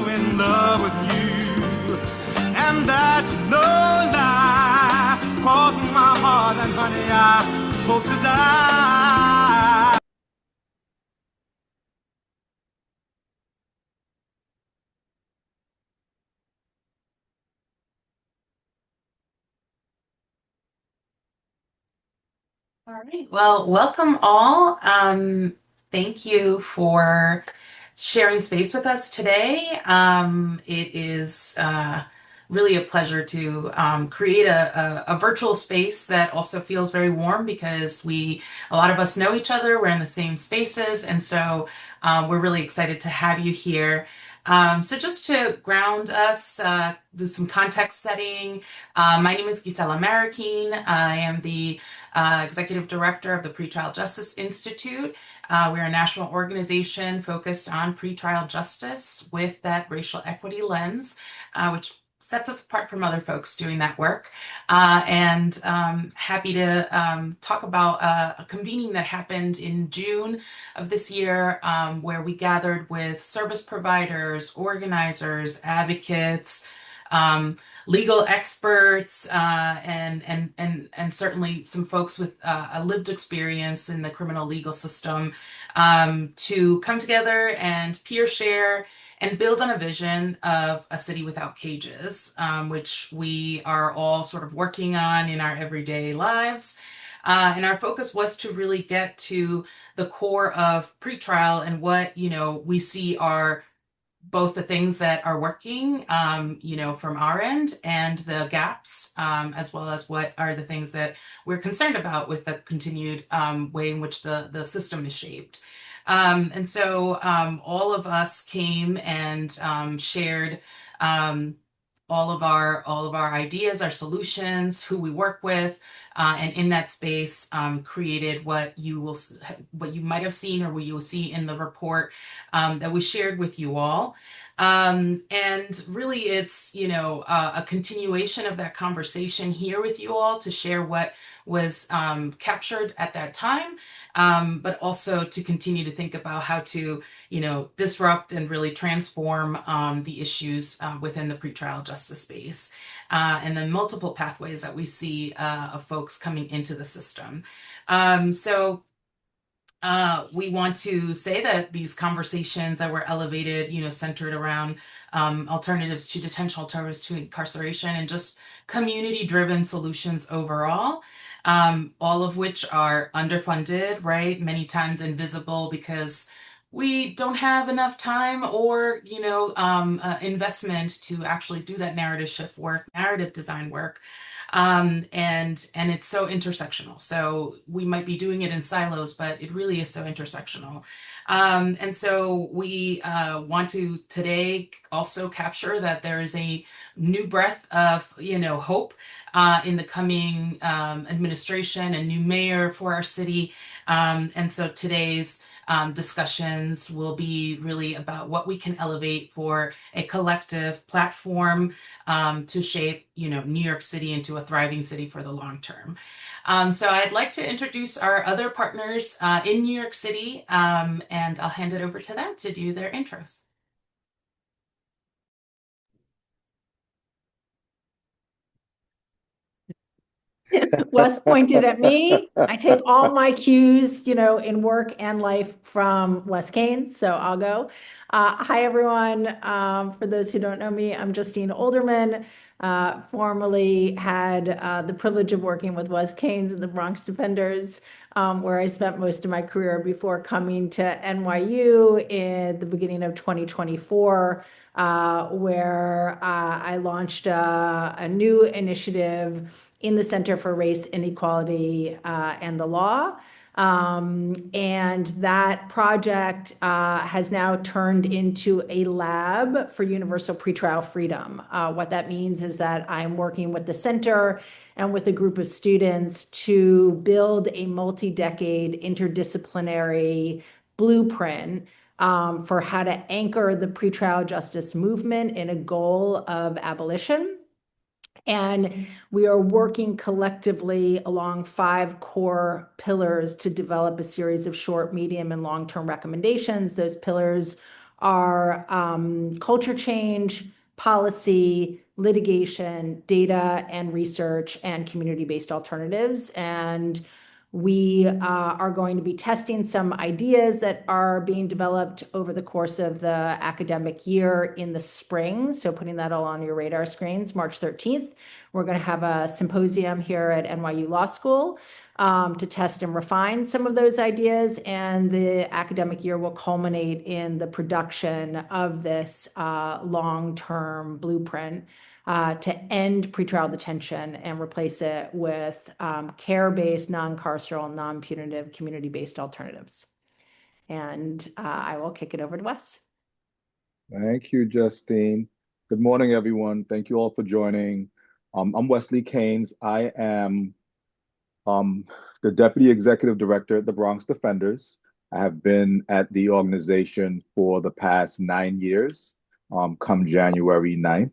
in love with you, and that's no lie, 'cause in my heart, and honey, I hope to die. All right. Well, welcome all. Thank you for sharing space with us today. It is really a pleasure to create a virtual space that also feels very warm because a lot of us know each other. We're in the same spaces, and so we're really excited to have you here. So just to ground us, do some context setting. My name is Gisela Marroquin. I am the Executive Director of the Pretrial Justice Institute. We're a national organization focused on pretrial justice with that racial equity lens, which sets us apart from other folks doing that work. And happy to talk about a convening that happened in June of this year, where we gathered with service providers, organizers, advocates, legal experts, and certainly some folks with a lived experience in the criminal legal system, to come together and peer share and build on a vision of a city without cages, which we are all sort of working on in our everyday lives. And our focus was to really get to the core of pretrial and what, we see are both the things that are working, from our end, and the gaps, as well as what are the things that we're concerned about with the continued way in which the system is shaped. And so all of us came and shared all of our ideas, our solutions, who we work with, and in that space created what you might have seen or what you will see in the report that we shared with you all. And really, it's a continuation of that conversation here with you all to share what was captured at that time, but also to continue to think about how to disrupt and really transform the issues within the pretrial justice space, and then multiple pathways that we see of folks coming into the system. So we want to say that these conversations that were elevated, centered around alternatives to detention, alternatives to incarceration, and just community-driven solutions overall, all of which are underfunded, right? Many times invisible because we don't have enough time or, investment to actually do that narrative shift work, narrative design work. And it's so intersectional. So we might be doing it in silos, but it really is so intersectional. And so we want to today also capture that there is a new breath of, hope in the coming administration and new mayor for our city. And so today's discussions will be really about what we can elevate for a collective platform to shape, New York City into a thriving city for the long term. So I'd like to introduce our other partners in New York City, and I'll hand it over to them to do their intros. Wes pointed at me. I take all my cues, in work and life from Wes Keynes, so I'll go. Hi, everyone. For those who don't know me, I'm Justine Olderman. Formerly had the privilege of working with Wes Keynes and the Bronx Defenders, where I spent most of my career before coming to NYU in the beginning of 2024, where I launched a new initiative in the Center for Race, Inequality, and the Law. And that project has now turned into a lab for universal pretrial freedom. What that means is that I'm working with the center and with a group of students to build a multi-decade interdisciplinary blueprint for how to anchor the pretrial justice movement in a goal of abolition. And we are working collectively along 5 core pillars to develop a series of short, medium, and long-term recommendations. Those pillars are culture change, policy, litigation, data and research, and community-based alternatives. And we are going to be testing some ideas that are being developed over the course of the academic year in the spring. So putting that all on your radar screens, March 13th. We're going to have a symposium here at NYU Law School to test and refine some of those ideas. And the academic year will culminate in the production of this long-term blueprint to end pretrial detention and replace it with care-based, non-carceral, non-punitive, community-based alternatives. And I will kick it over to Wes. Thank you, Justine. Good morning, everyone. Thank you all for joining. I'm Wesley Keynes. I am the Deputy Executive Director at the Bronx Defenders. I have been at the organization for the past 9 years, come January 9th.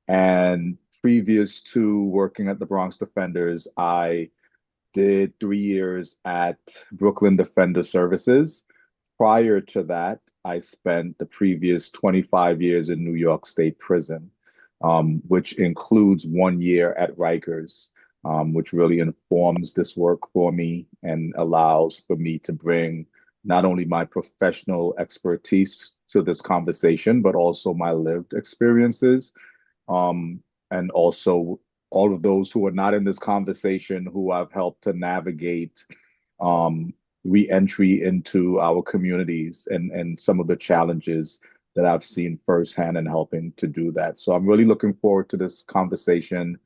And previous to working at the Bronx Defenders, I did 3 years at Brooklyn Defender Services. Prior to that, I spent the previous 25 years in New York State Prison, which includes 1 year at Rikers, which really informs this work for me and allows for me to bring not only my professional expertise to this conversation, but also my lived experiences. And also all of those who are not in this conversation who I've helped to navigate re-entry into our communities and some of the challenges that I've seen firsthand in helping to do that. So I'm really looking forward to this conversation.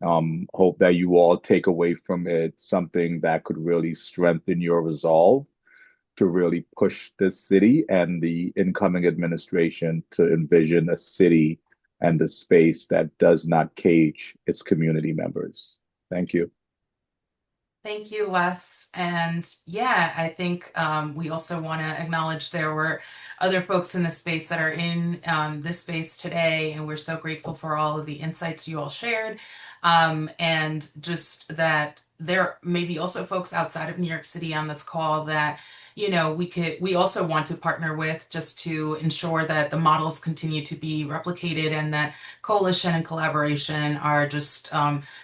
Hope that you all take away from it something that could really strengthen your resolve to really push this city and the incoming administration to envision a city and a space that does not cage its community members. Thank you. Thank you, Wes. And yeah, I think we also want to acknowledge there were other folks in the space that are in this space today, and we're so grateful for all of the insights you all shared. And just that there may be also folks outside of New York City on this call that we also want to partner with just to ensure that the models continue to be replicated and that coalition and collaboration are just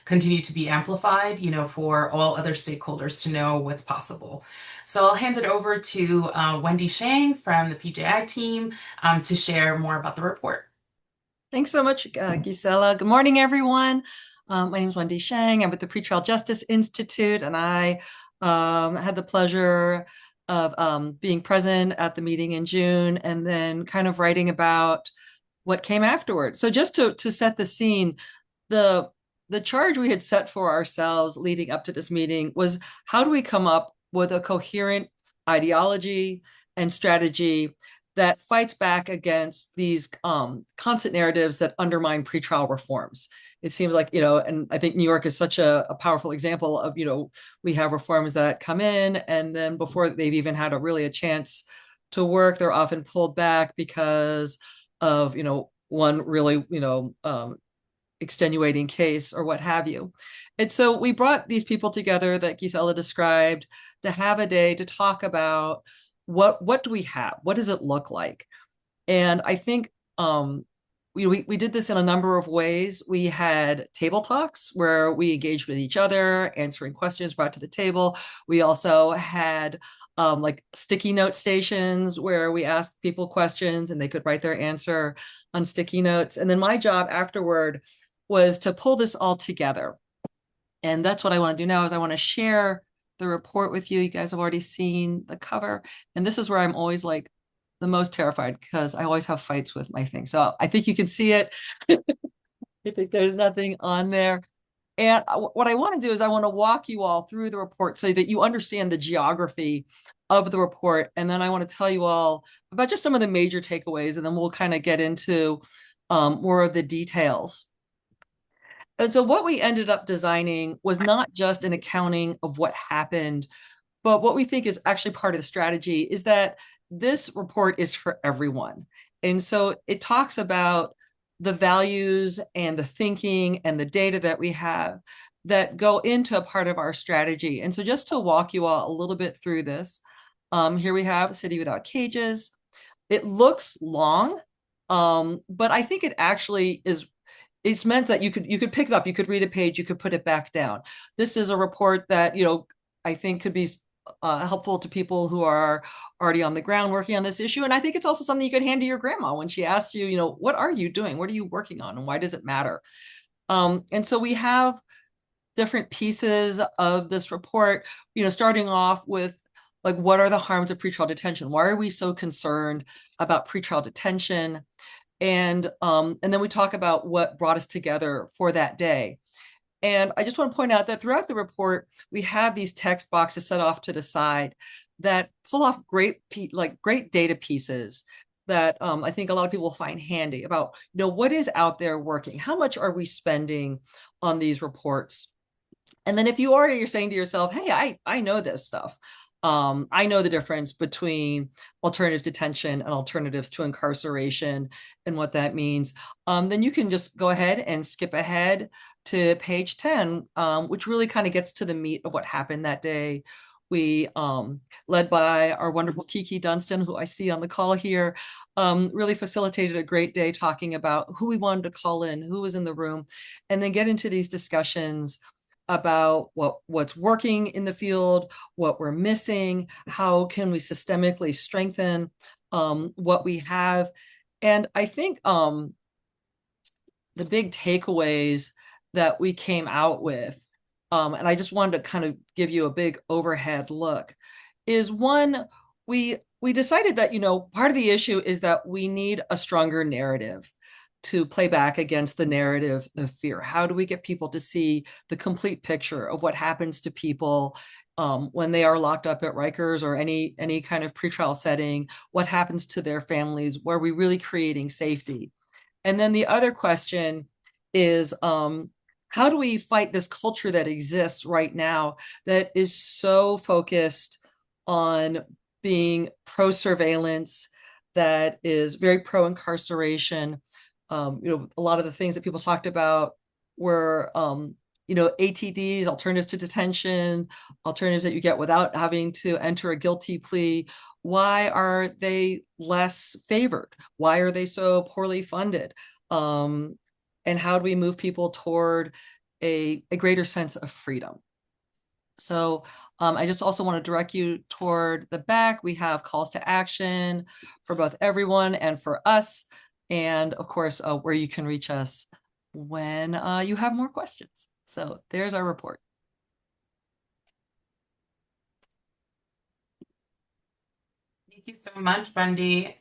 continue to be amplified, for all other stakeholders to know what's possible. So I'll hand it over to Wendy Shang from the PJI team to share more about the report. Thanks so much, Gisela. Good morning, everyone. My name is Wendy Shang. I'm with the Pretrial Justice Institute, and I had the pleasure of being present at the meeting in June and then kind of writing about what came afterward. So just to set the scene, the charge we had set for ourselves leading up to this meeting was, how do we come up with a coherent ideology and strategy that fights back against these constant narratives that undermine pretrial reforms? It seems like, and I think New York is such a powerful example of, we have reforms that come in, and then before they've even had a chance to work, they're often pulled back because of, one really, extenuating case or what have you. And so we brought these people together that Gisela described to have a day to talk about what do we have? What does it look like? And I think we did this in a number of ways. We had table talks where we engaged with each other, answering questions brought to the table. We also had sticky note stations where we asked people questions and they could write their answer on sticky notes. And then my job afterward was to pull this all together. And that's what I want to do now, is I want to share the report with you. You guys have already seen the cover. And this is where I'm always the most terrified, because I always have fights with my thing. So I think you can see it. I think there's nothing on there. And what I want to do is I want to walk you all through the report so that you understand the geography of the report. And then I want to tell you all about just some of the major takeaways, and then we'll kind of get into more of the details. And so what we ended up designing was not just an accounting of what happened, but what we think is actually part of the strategy is that this report is for everyone. And so it talks about the values and the thinking and the data that we have that go into a part of our strategy. And so just to walk you all a little bit through this, here we have a city without cages. it looks long, but I think it actually is. It's meant that you could pick it up, you could read a page, you could put it back down. This is a report that, I think could be helpful to people who are already on the ground working on this issue. And I think it's also something you could hand to your grandma when she asks you, what are you doing? What are you working on? And why does it matter? And so we have different pieces of this report, starting off with, like, what are the harms of pretrial detention? Why are we so concerned about pretrial detention? And then we talk about what brought us together for that day. And I just want to point out that throughout the report, we have these text boxes set off to the side that pull off great data pieces that I think a lot of people find handy about, what is out there working? How much are we spending on these reports? And then if you're saying to yourself, hey, I know this stuff. I know the difference between alternative detention and alternatives to incarceration and what that means. Then you can just go ahead and skip ahead to page 10, which really kind of gets to the meat of what happened that day. We, led by our wonderful Kiki Dunstan, who I see on the call here, really facilitated a great day talking about who we wanted to call in, who was in the room, and then get into these discussions about what's working in the field, what we're missing, how can we systemically strengthen what we have. And I think the big takeaways that we came out with, and I just wanted to kind of give you a big overhead look, is one, we decided that, part of the issue is that we need a stronger narrative to play back against the narrative of fear. How do we get people to see the complete picture of what happens to people when they are locked up at Rikers or any kind of pretrial setting? What happens to their families? Were we really creating safety? And then the other question is, how do we fight this culture that exists right now that is so focused on being pro-surveillance, that is very pro-incarceration? A lot of the things that people talked about were, ATDs, alternatives to detention, alternatives that you get without having to enter a guilty plea. Why are they less favored? Why are they so poorly funded? And how do we move people toward a greater sense of freedom? So I just also want to direct you toward the back. We have calls to action for both everyone and for us. And of course, where you can reach us when you have more questions. So there's our report. Thank you so much, Bundy.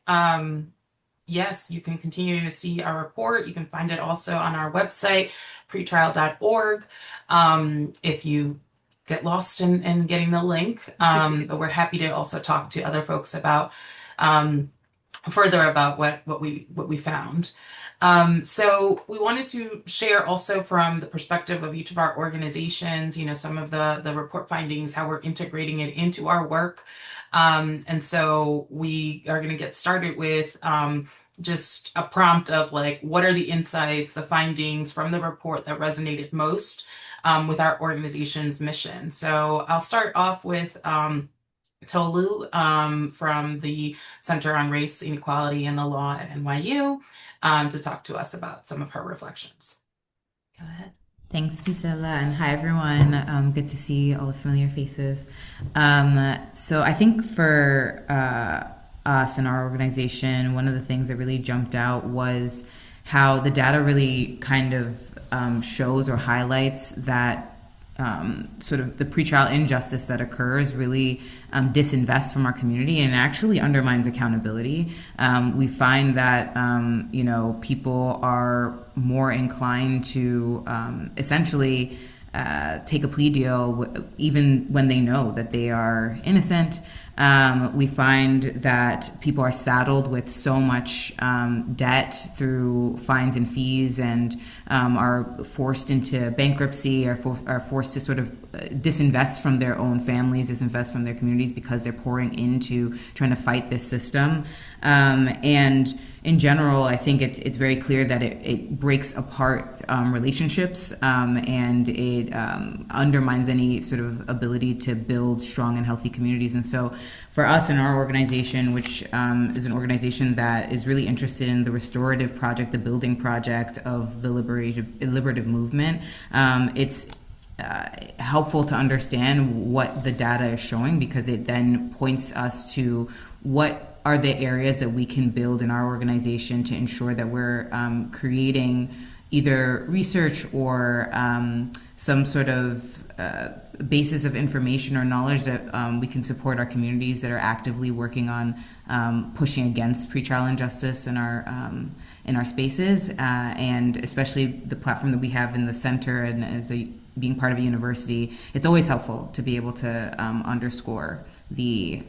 Yes, you can continue to see our report. You can find it also on our website, pretrial.org. If you get lost in getting the link, but we're happy to also talk to other folks about further about what we found. So we wanted to share also from the perspective of each of our organizations, some of the report findings, how we're integrating it into our work. And so we are going to get started with just a prompt of, like, what are the insights, the findings from the report that resonated most with our organization's mission. So I'll start off with Tolu from the Center on Race, Inequality, and the Law at NYU to talk to us about some of her reflections. Go ahead. Thanks, Gisela, and hi, everyone. Good to see all the familiar faces. So I think for us and our organization, one of the things that really jumped out was how the data really kind of shows or highlights that sort of the pretrial injustice that occurs really disinvests from our community and actually undermines accountability. We find that people are more inclined to essentially take a plea deal even when they know that they are innocent. We find that people are saddled with so much debt through fines and fees, and are forced into bankruptcy, are forced to sort of disinvest from their own families, disinvest from their communities, because they're pouring into trying to fight this system. And in general, I think it's very clear that it breaks apart relationships, and it undermines any sort of ability to build strong and healthy communities. And so for us in our organization, which is an organization that is really interested in the restorative project, the building project of the liberative movement, it's helpful to understand what the data is showing, because it then points us to what are the areas that we can build in our organization to ensure that we're creating either research or some sort of basis of information or knowledge that we can support our communities that are actively working on pushing against pretrial injustice in our spaces, and especially the platform that we have in the center and being part of a university. It's always helpful to be able to underscore the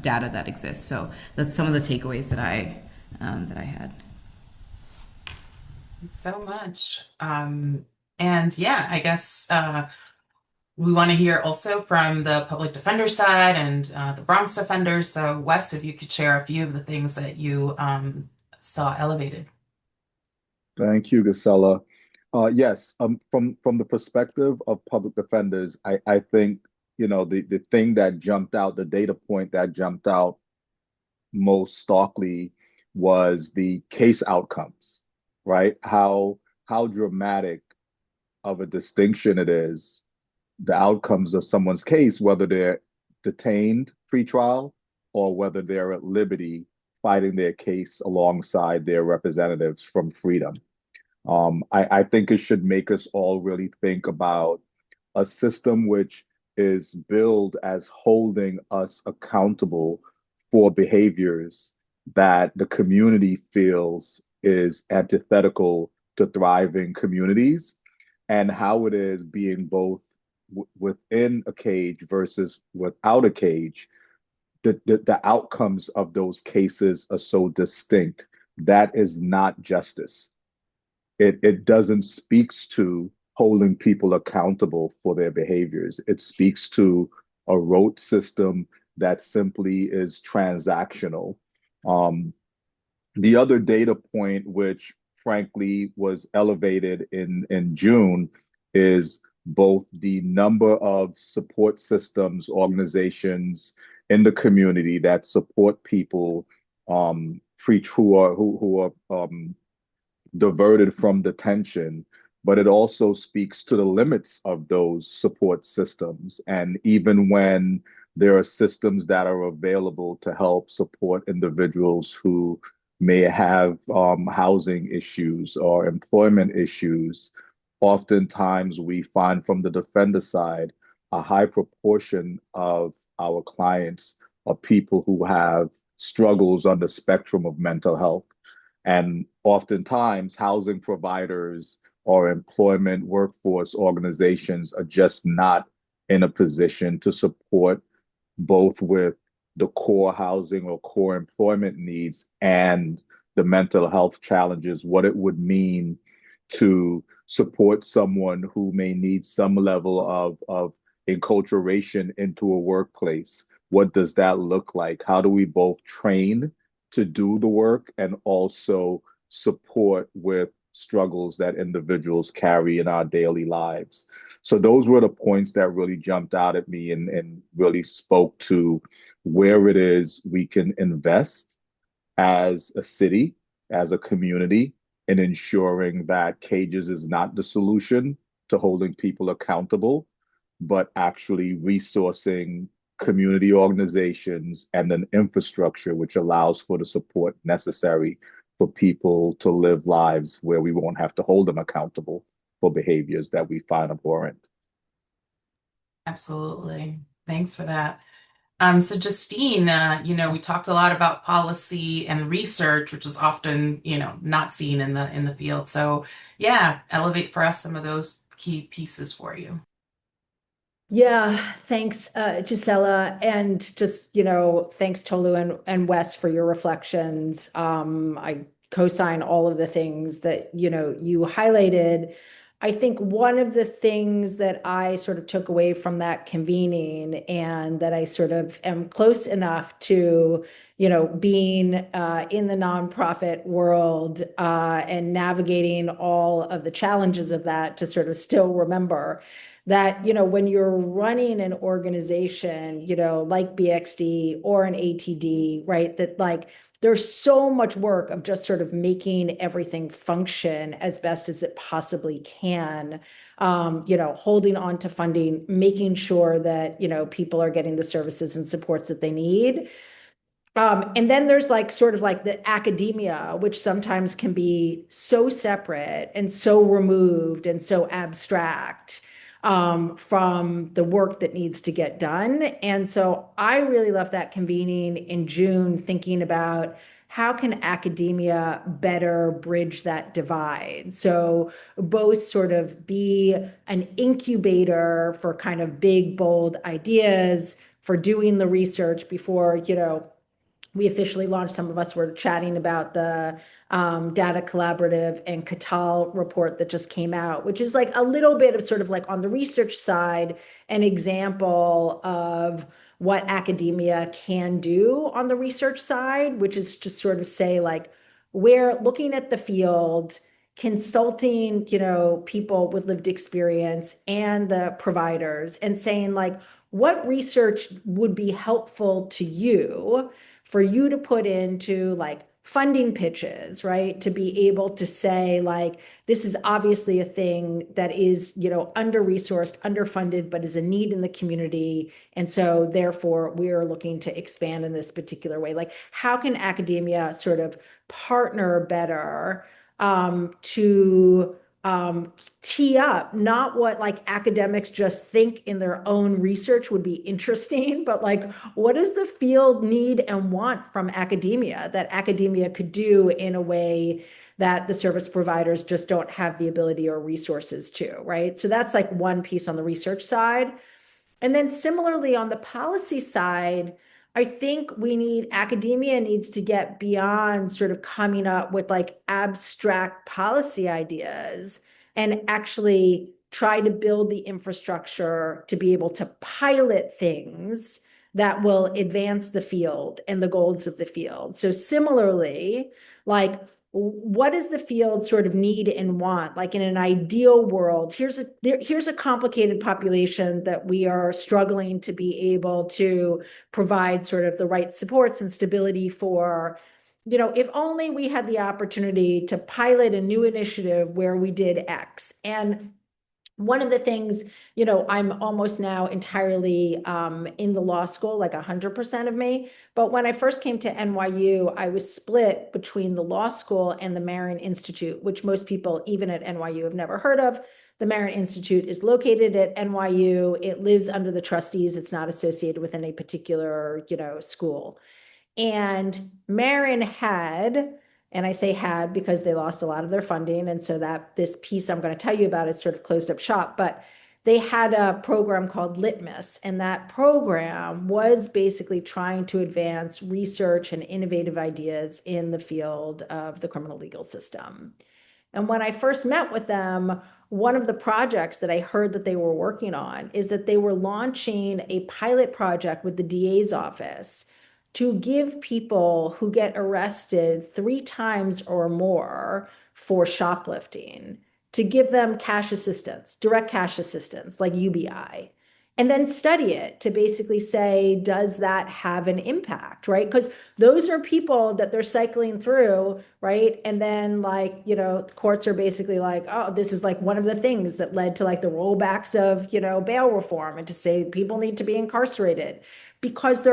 data that exists. So that's some of the takeaways that I had. Thanks so much. And yeah, I guess we want to hear also from the public defender side and the Bronx Defenders. So Wes, if you could share a few of the things that you saw elevated. Thank you, Gisela. Yes, from the perspective of public defenders, I think, the thing that jumped out, the data point that jumped out most starkly was the case outcomes, right? How dramatic of a distinction it is, the outcomes of someone's case, whether they're detained pre-trial or whether they're at liberty fighting their case alongside their representatives from freedom. I think it should make us all really think about a system which is billed as holding us accountable for behaviors that the community feels is antithetical to thriving communities, and how it is being both within a cage versus without a cage. The outcomes of those cases are so distinct. That is not justice. It doesn't speak to holding people accountable for their behaviors. It speaks to a rote system that simply is transactional. The other data point, which frankly was elevated in June, is both the number of support systems, organizations in the community that support people who are diverted from detention, but it also speaks to the limits of those support systems. And even when there are systems that are available to help support individuals who may have housing issues or employment issues, oftentimes we find from the defender side, a high proportion of our clients are people who have struggles on the spectrum of mental health. And oftentimes housing providers or employment workforce organizations are just not in a position to support both with the core housing or core employment needs and the mental health challenges, what it would mean to support someone who may need some level of enculturation into a workplace. What does that look like? How do we both train to do the work and also support with struggles that individuals carry in our daily lives? So those were the points that really jumped out at me and really spoke to where it is we can invest as a city, as a community, in ensuring that cages is not the solution to holding people accountable, but actually resourcing community organizations and an infrastructure which allows for the support necessary for people to live lives where we won't have to hold them accountable for behaviors that we find abhorrent. Absolutely. Thanks for that. So Justine, we talked a lot about policy and research, which is often, not seen in the field. So yeah, elevate for us some of those key pieces for you. Yeah, thanks, Gisela, and just, thanks Tolu and Wes for your reflections. I co-sign all of the things that, you highlighted. I think one of the things that I sort of took away from that convening, and that I sort of am close enough to, being in the nonprofit world and navigating all of the challenges of that to sort of still remember that, when you're running an organization, like BXD or an ATD, right, that like there's so much work of just sort of making everything function as best as it possibly can, holding on to funding, making sure that, people are getting the services and supports that they need. And then there's like sort of like the academia, which sometimes can be so separate and so removed and so abstract from the work that needs to get done. And so I really left that convening in June thinking about how can academia better bridge that divide? So both sort of be an incubator for kind of big, bold ideas, for doing the research before, we officially launched. Some of us were chatting about the data collaborative and Catal report that just came out, which is like a little bit of sort of like on the research side, an example of what academia can do on the research side, which is just sort of say like, we're looking at the field, consulting, people with lived experience and the providers and saying like, what research would be helpful to you for you to put into like funding pitches, right? To be able to say like, this is obviously a thing that is, under-resourced, underfunded, but is a need in the community. And so therefore we are looking to expand in this particular way. Like how can academia sort of partner better to tee up not what like academics just think in their own research would be interesting, but like what does the field need and want from academia that academia could do in a way that the service providers just don't have the ability or resources to, right? So that's like one piece on the research side. And then similarly on the policy side, I think academia needs to get beyond sort of coming up with like abstract policy ideas and actually try to build the infrastructure to be able to pilot things that will advance the field and the goals of the field. So similarly, like what does the field sort of need and want? Like in an ideal world, here's a complicated population that we are struggling to be able to provide sort of the right supports and stability for. If only we had the opportunity to pilot a new initiative where we did X. And one of the things, I'm almost now entirely in the law school, like 100% of me. But when I first came to NYU, I was split between the law school and the Marin Institute, which most people, even at NYU, have never heard of. The Marin Institute is located at NYU. It lives under the trustees. It's not associated with any particular, school. And Marin had, and I say had because they lost a lot of their funding. And so that this piece I'm going to tell you about is sort of closed up shop, but they had a program called Litmus. And that program was basically trying to advance research and innovative ideas in the field of the criminal legal system. And when I first met with them, one of the projects that I heard that they were working on is that they were launching a pilot project with the DA's office to give people who get arrested 3 times or more for shoplifting, to give them cash assistance, direct cash assistance, like UBI, and then study it to basically say, does that have an impact, right? Because those are people that they're cycling through, right? And then like, courts are basically like, oh, this is like one of the things that led to like the rollbacks of, bail reform and to say people need to be incarcerated. Because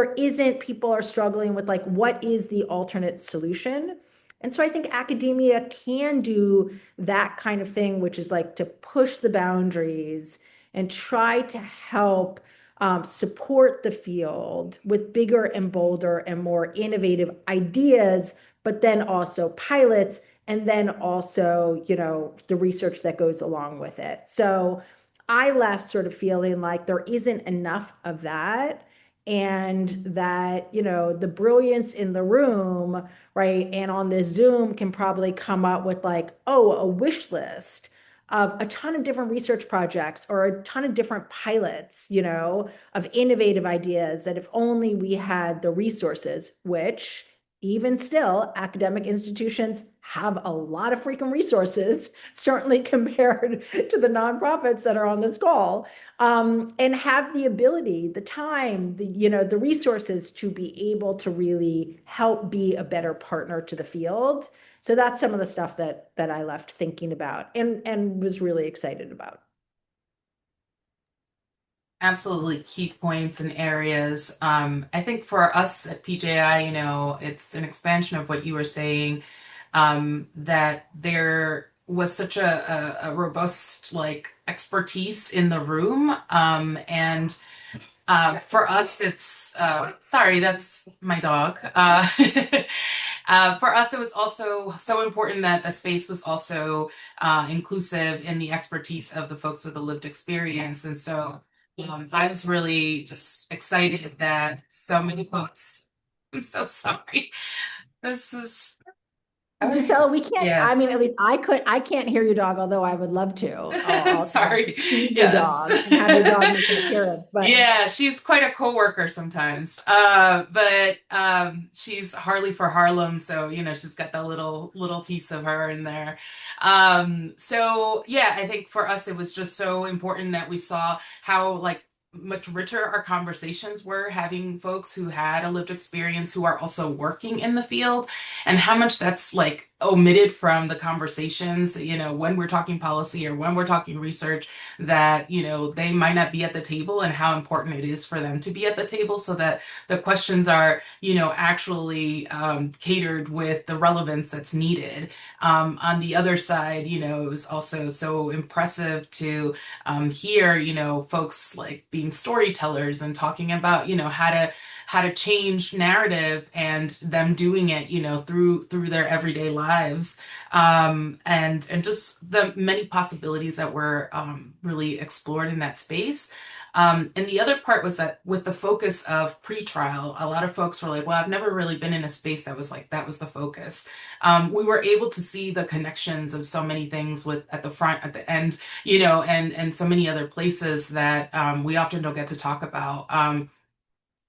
people are struggling with like, what is the alternate solution? And so I think academia can do that kind of thing, which is like to push the boundaries and try to help support the field with bigger and bolder and more innovative ideas, but then also pilots, and then also, the research that goes along with it. So I left sort of feeling like there isn't enough of that. And that, the brilliance in the room, right, and on this Zoom can probably come up with like, oh, a wish list of a ton of different research projects or a ton of different pilots, of innovative ideas that if only we had the resources, which even still, academic institutions have a lot of freaking resources, certainly compared to the nonprofits that are on this call, and have the ability, the time, the resources to be able to really help be a better partner to the field. So that's some of the stuff that I left thinking about and was really excited about. Absolutely key points and areas. I think for us at PJI, it's an expansion of what you were saying, that there was such a robust like expertise in the room. And for us, it's sorry, that's my dog. For us, it was also so important that the space was also inclusive in the expertise of the folks with a lived experience. And so I was really just excited that so many folks, I'm so sorry. This is, Gisela, we can't, I mean, at yes. least I can't hear your dog, although I would love to. I'll Sorry. see your Yes. dog and have your dog make an appearance. But yeah, she's quite a coworker sometimes. But she's Harley for Harlem, so she's got that little piece of her in there. So yeah, I think for us it was just so important that we saw how like much richer our conversations were having folks who had a lived experience who are also working in the field, and how much that's like omitted from the conversations, when we're talking policy or when we're talking research, that they might not be at the table, and how important it is for them to be at the table so that the questions are actually catered with the relevance that's needed. On the other side, it was also so impressive to hear folks like being storytellers and talking about how to change narrative, and them doing it through their everyday lives, and just the many possibilities that were really explored in that space. And the other part was that with the focus of pretrial, a lot of folks were like, well, I've never really been in a space that was like, that was the focus. We were able to see the connections of so many things with at the front, at the end, and so many other places that we often don't get to talk about.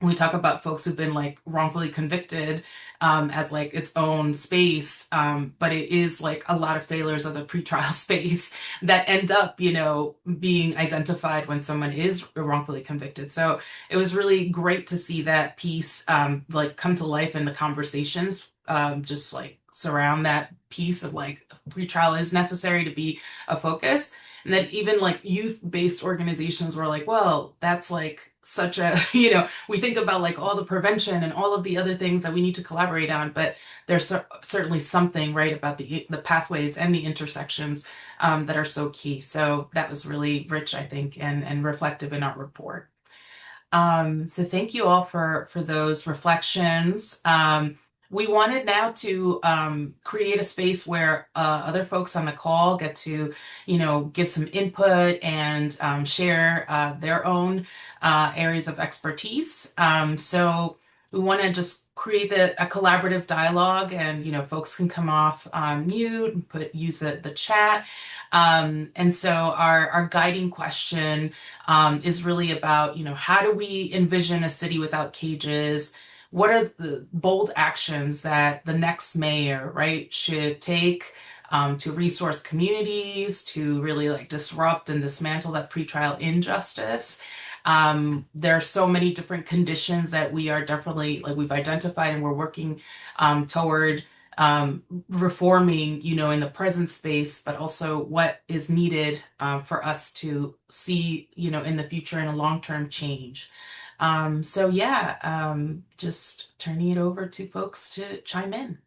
We talk about folks who've been like wrongfully convicted as like its own space, but it is like a lot of failures of the pretrial space that end up, being identified when someone is wrongfully convicted. So it was really great to see that piece like come to life in the conversations, just like surround that piece of like pretrial is necessary to be a focus. And that even like youth-based organizations were like, well, that's like such a, we think about like all the prevention and all of the other things that we need to collaborate on, but there's certainly something right about the pathways and the intersections that are so key. So that was really rich, I think, and reflective in our report. So thank you all for those reflections. We wanted now to create a space where other folks on the call get to, give some input and share their own areas of expertise. So we want to just create a collaborative dialogue, and folks can come off mute and use the chat. And so our guiding question is really about, how do we envision a city without cages? What are the bold actions that the next mayor, right, should take to resource communities, to really like disrupt and dismantle that pretrial injustice? There are so many different conditions that we are definitely like we've identified, and we're working toward reforming, in the present space, but also what is needed for us to see, in the future in a long-term change. So yeah, just turning it over to folks to chime in.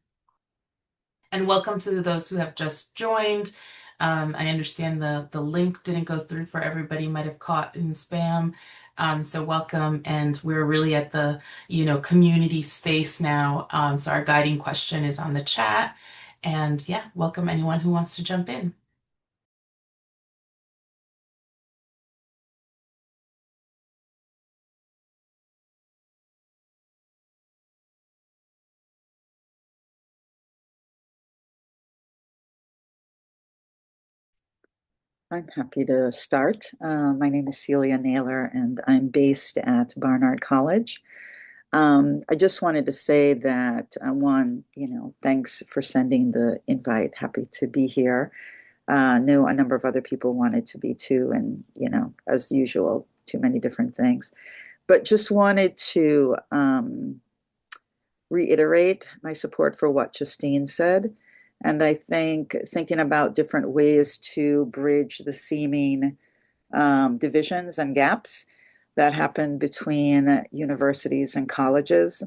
And welcome to those who have just joined. I understand the link didn't go through for everybody, might have caught in spam. So welcome, and we're really at the community space now. So our guiding question is on the chat, and yeah, welcome anyone who wants to jump in. I'm happy to start. My name is Celia Naylor, and I'm based at Barnard College. I just wanted to say that one, thanks for sending the invite. Happy to be here. Know a number of other people wanted to be too, and as usual, too many different things. But just wanted to reiterate my support for what Justine said. And I think thinking about different ways to bridge the seeming divisions and gaps that happen between universities and colleges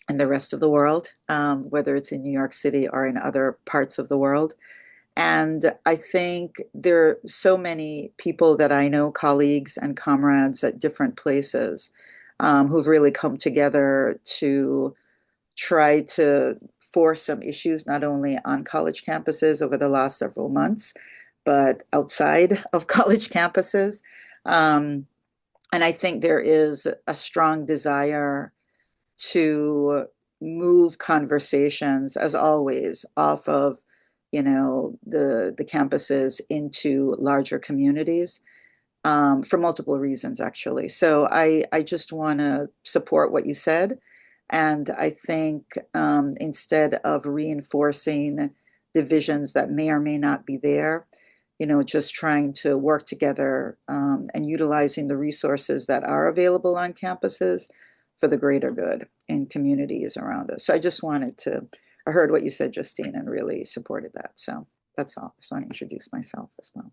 and the rest of the world, whether it's in New York City or in other parts of the world. And I think there are so many people that I know, colleagues and comrades at different places, who've really come together to try to force some issues, not only on college campuses over the last several months, but outside of college campuses. And I think there is a strong desire to move conversations, as always, off of the campuses into larger communities, for multiple reasons, actually. So I just want to support what you said. And I think instead of reinforcing divisions that may or may not be there, just trying to work together and utilizing the resources that are available on campuses for the greater good in communities around us. So I heard what you said, Justine, and really supported that. So that's all. Just want to introduce myself as well.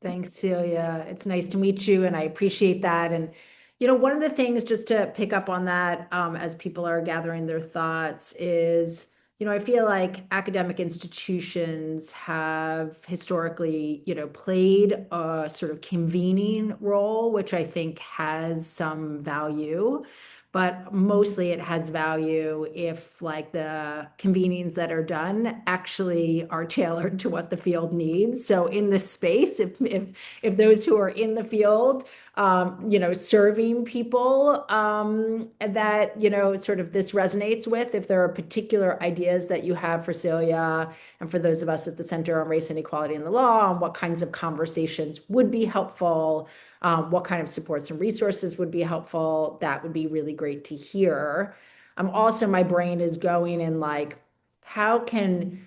Thanks, Celia. It's nice to meet you, and I appreciate that. And one of the things, just to pick up on that, as people are gathering their thoughts, is I feel like academic institutions have historically played a sort of convening role, which I think has some value. But mostly it has value if the convenings that are done actually are tailored to what the field needs. So in this space, if those who are in the field, serving people that, sort of this resonates with, if there are particular ideas that you have for Celia and for those of us at the Center on Race, Inequality, and the Law, on what kinds of conversations would be helpful, what kind of supports and resources would be helpful, that would be really great to hear. Also, my brain is going in how can,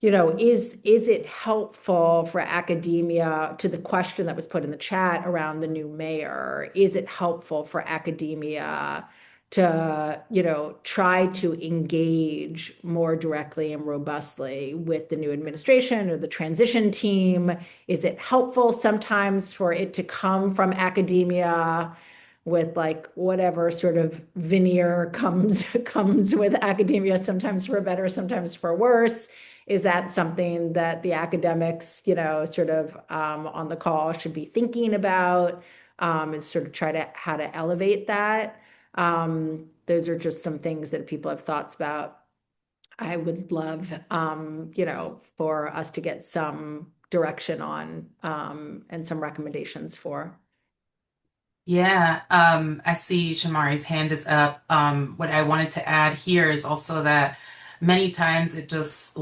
is it helpful for academia, to the question that was put in the chat around the new mayor, is it helpful for academia to try to engage more directly and robustly with the new administration or the transition team? Is it helpful sometimes for it to come from academia with whatever sort of veneer comes with academia, sometimes for better, sometimes for worse? Is that something that the academics, sort of on the call should be thinking about, is sort of how to elevate that? Those are just some things that people have thoughts about. I would love, for us to get some direction on, and some recommendations for. Yeah, I see Shamari's hand is up. What I wanted to add here is also that many times it just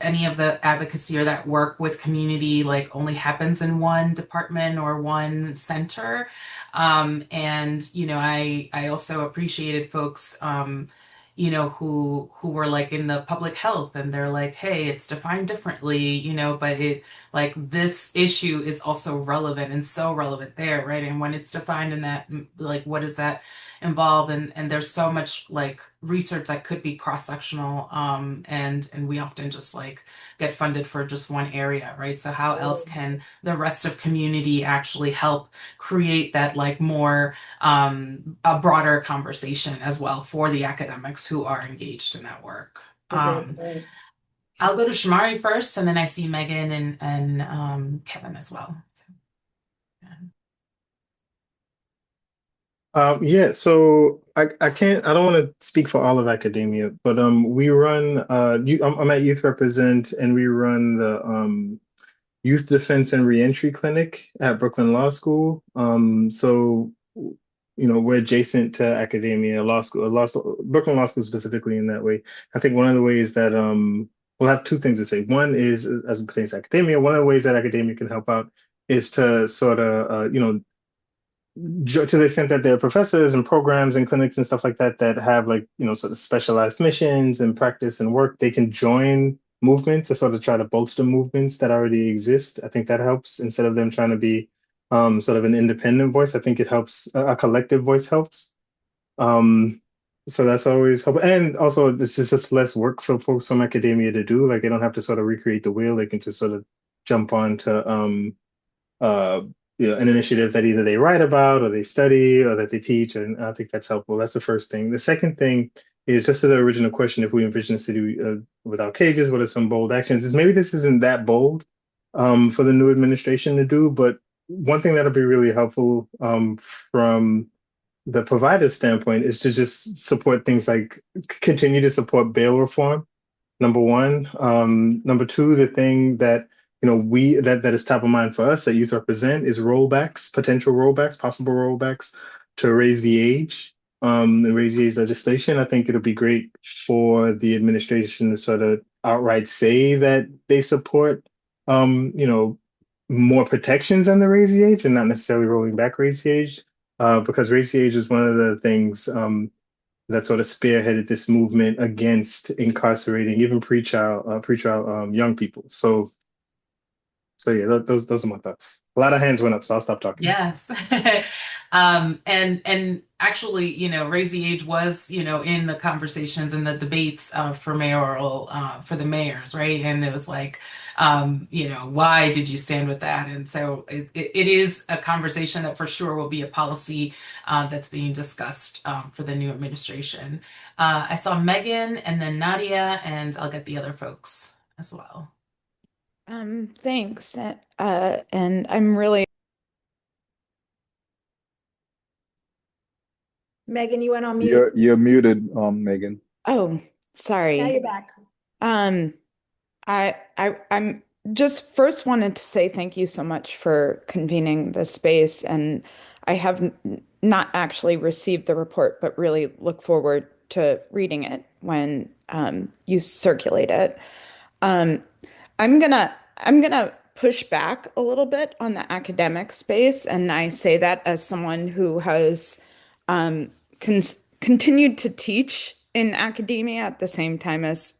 any of the advocacy or that work with community only happens in one department or one center. And I also appreciated folks who were in the public health, and they're hey, it's defined differently, but it this issue is also relevant and so relevant there, right? And when it's defined in that, what does that involve? And there's so much research that could be cross-sectional, and we often just get funded for just one area, right? So how else can the rest of community actually help create that more a broader conversation as well for the academics who are engaged in that work? I'll go to Shamari first, and then I see Megan and Kevin as well. Yeah, so I don't want to speak for all of academia, but we run I'm at Youth Represent, and we run the Youth Defense and Reentry Clinic at Brooklyn Law School. So we're adjacent to academia, Brooklyn Law School specifically in that way. I think one of the ways that we'll have two things to say. One is, as it pertains to academia, one of the ways that academia can help out is to sort of to the extent that there are professors and programs and clinics and stuff like that that have like, sort of specialized missions and practice and work, they can join movements to sort of try to bolster movements that already exist. I think that helps instead of them trying to be sort of an independent voice. I think it helps, a collective voice helps. So that's always helpful. And also it's just less work for folks from academia to do. Like they don't have to sort of recreate the wheel. They can just sort of jump onto uh, an initiative that either they write about or they study or that they teach. And I think that's helpful. That's the first thing. The second thing is just to the original question, if we envision a city without cages, what are some bold actions? Is maybe this isn't that bold for the new administration to do, but one thing that'll be really helpful from the provider standpoint is to just support things like continue to support bail reform. Number one. Number two, the thing that that is top of mind for us that youth represent is rollbacks, potential rollbacks, possible rollbacks to raise the age and raise the age legislation. I think it'll be great for the administration to sort of outright say that they support more protections on the raise the age and not necessarily rolling back raise the age. Because raise the age is one of the things that sort of spearheaded this movement against incarcerating even pretrial young people. So yeah, those are my thoughts. A lot of hands went up, so I'll stop talking. Yes. And actually, raise the age was, in the conversations and the debates for the mayors, right? And it was like, why did you stand with that? And so it is a conversation that for sure will be a policy that's being discussed for the new administration. I saw Megan and then Nadia, and I'll get the other folks as well. Thanks. And I'm really Megan, you went on mute. You're muted, Megan. Oh, Now sorry. you're back. I'm just first wanted to say thank you so much for convening this space, and I have not actually received the report, but really look forward to reading it when you circulate it. Um, I'm gonna push back a little bit on the academic space, and I say that as someone who has um, continued to teach in academia at the same time as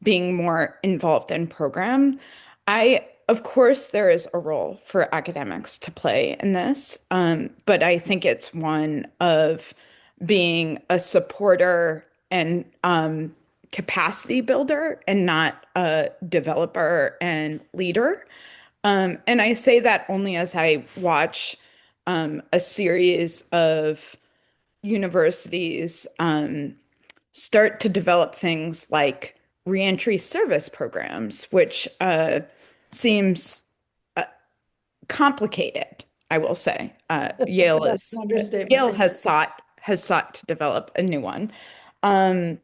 being more involved in program. Of course, there is a role for academics to play in this, but I think it's one of being a supporter and capacity builder and not a developer and leader. And I say that only as I watch a series of universities start to develop things like reentry service programs, which seems complicated, I will say. That's an understatement. Yale has sought to develop a new one. And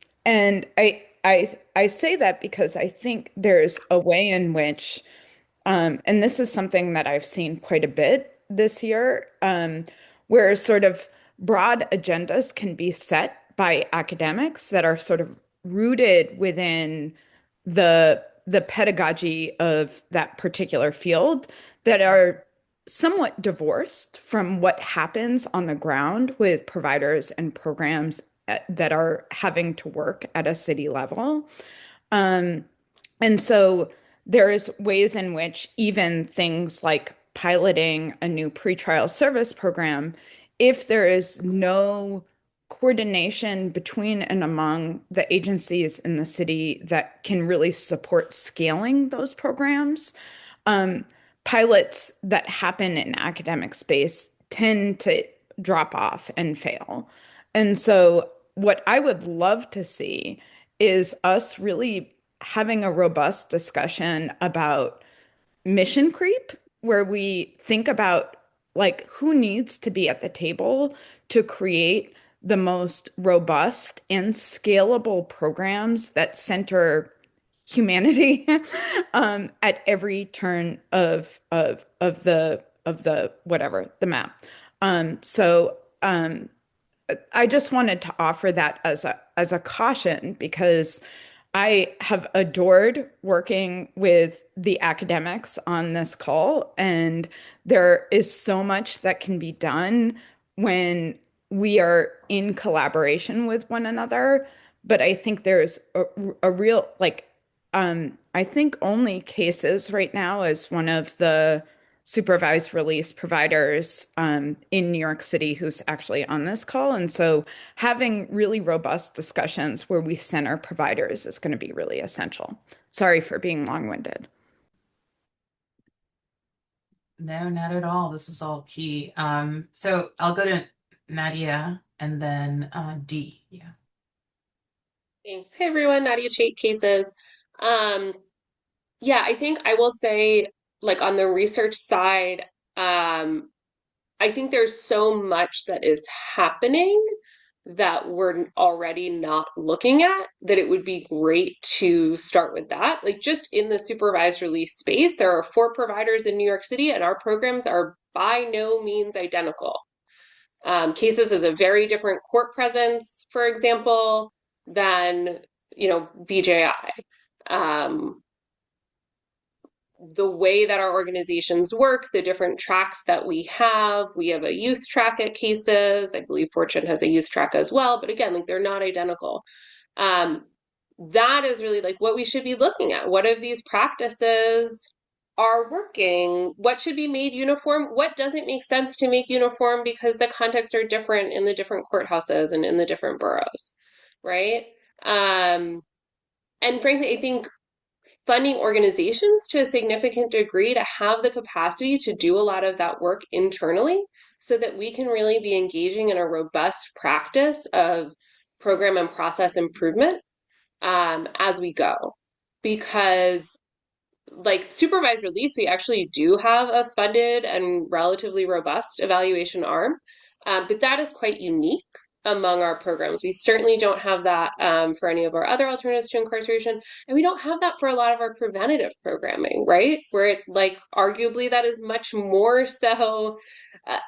I say that because I think there's a way in which, and this is something that I've seen quite a bit this year, where sort of broad agendas can be set by academics that are sort of rooted within the pedagogy of that particular field that are somewhat divorced from what happens on the ground with providers and programs that are having to work at a city level. And so there's ways in which even things like piloting a new pretrial service program, if there is no coordination between and among the agencies in the city that can really support scaling those programs, pilots that happen in academic space tend to drop off and fail. And so what I would love to see is us really having a robust discussion about mission creep, where we think about like who needs to be at the table to create the most robust and scalable programs that center humanity at every turn of the whatever the map. So I just wanted to offer that as a caution because I have adored working with the academics on this call, and there is so much that can be done when we are in collaboration with one another. But I think there's a real, I think only cases right now is one of the supervised release providers in New York City who's actually on this call. And so having really robust discussions where we center providers is going to be really essential. Sorry for being long-winded. No, not at all. This is all key. So I'll go to Nadia and then Dee. Yeah. Thanks. Hey everyone, Nadia Chait Cases. Yeah, I think I will say, like on the research side, I think there's so much that is happening that we're already not looking at, that it would be great to start with that. Like just in the supervised release space, there are 4 providers in New York City, and our programs are by no means identical. Cases is a very different court presence, for example, than BJI. The way that our organizations work, the different tracks that we have a youth track at Cases. I believe Fortune has a youth track as well, but again, like they're not identical. That is really like what we should be looking at. What of these practices are working? What should be made uniform? What doesn't make sense to make uniform because the contexts are different in the different courthouses and in the different boroughs, right? And frankly, I think funding organizations to a significant degree to have the capacity to do a lot of that work internally so that we can really be engaging in a robust practice of program and process improvement as we go. Because like supervised release, we actually do have a funded and relatively robust evaluation arm, but that is quite unique among our programs. We certainly don't have that for any of our other alternatives to incarceration, and we don't have that for a lot of our preventative programming, right? Where it like arguably that is much more so.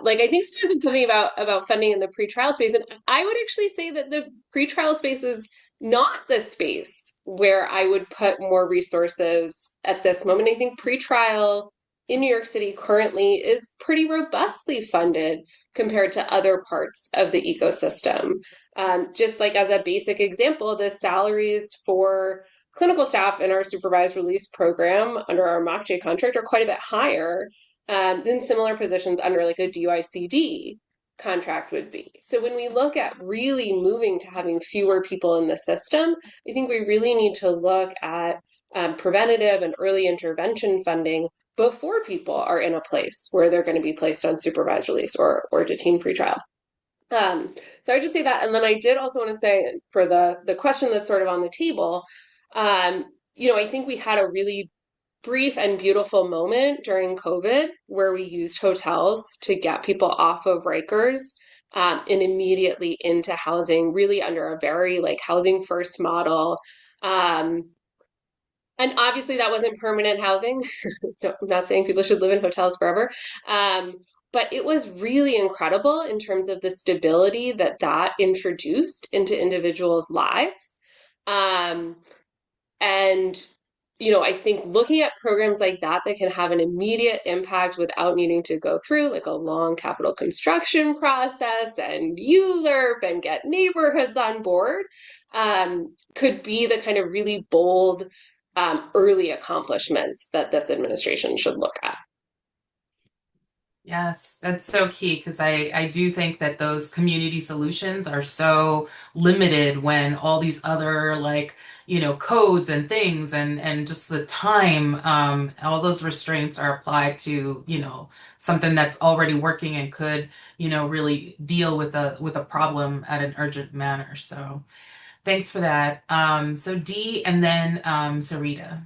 Like I think Stan said something about funding in the pretrial space, and I would actually say that the pretrial space is not the space where I would put more resources at this moment. I think pretrial in New York City currently is pretty robustly funded compared to other parts of the ecosystem. Just like as a basic example, the salaries for clinical staff in our supervised release program under our MOCJ contract are quite a bit higher than similar positions under like a DYCD contract would be. So when we look at really moving to having fewer people in the system, I think we really need to look at preventative and early intervention funding before people are in a place where they're going to be placed on supervised release or detained pretrial. So I just say that, and then I did also want to say for the question that's sort of on the table, I think we had a really brief and beautiful moment during COVID where we used hotels to get people off of Rikers and immediately into housing, really under a very like housing first model. And obviously that wasn't permanent housing. No, I'm not saying people should live in hotels forever. But it was really incredible in terms of the stability that that introduced into individuals' lives. And I think looking at programs like that can have an immediate impact without needing to go through like a long capital construction process and ULURP and get neighborhoods on board could be the kind of really bold early accomplishments that this administration should look at. Yes, that's so key because I do think that those community solutions are so limited when all these other like, codes and things and just the time, all those restraints are applied to, something that's already working and could, really deal with a problem at an urgent manner. So thanks for that. So Dee and then Sarita.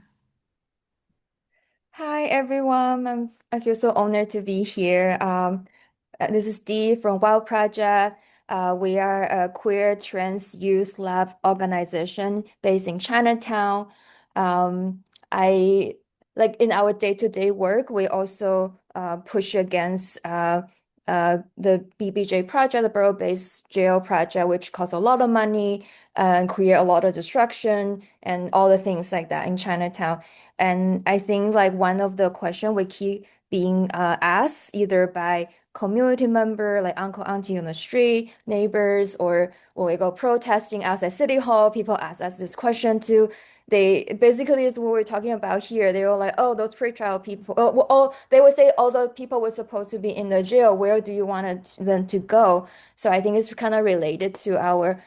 Hi everyone. I feel so honored to be here. This is Dee from Wild Project. We are a queer trans youth lab organization based in Chinatown. I like in our day-to-day work, we also push against the BBJ project, the borough-based jail project, which costs a lot of money and create a lot of destruction and all the things like that in Chinatown. And I think like one of the questions we keep being asked either by community member, like uncle, auntie on the street, neighbors, or when we go protesting outside City Hall, people ask us this question too. They basically is what we're talking about here. They were like, oh, those pretrial people. They would say, all the people were supposed to be in the jail. Where do you want them to go? So I think it's kind of related to our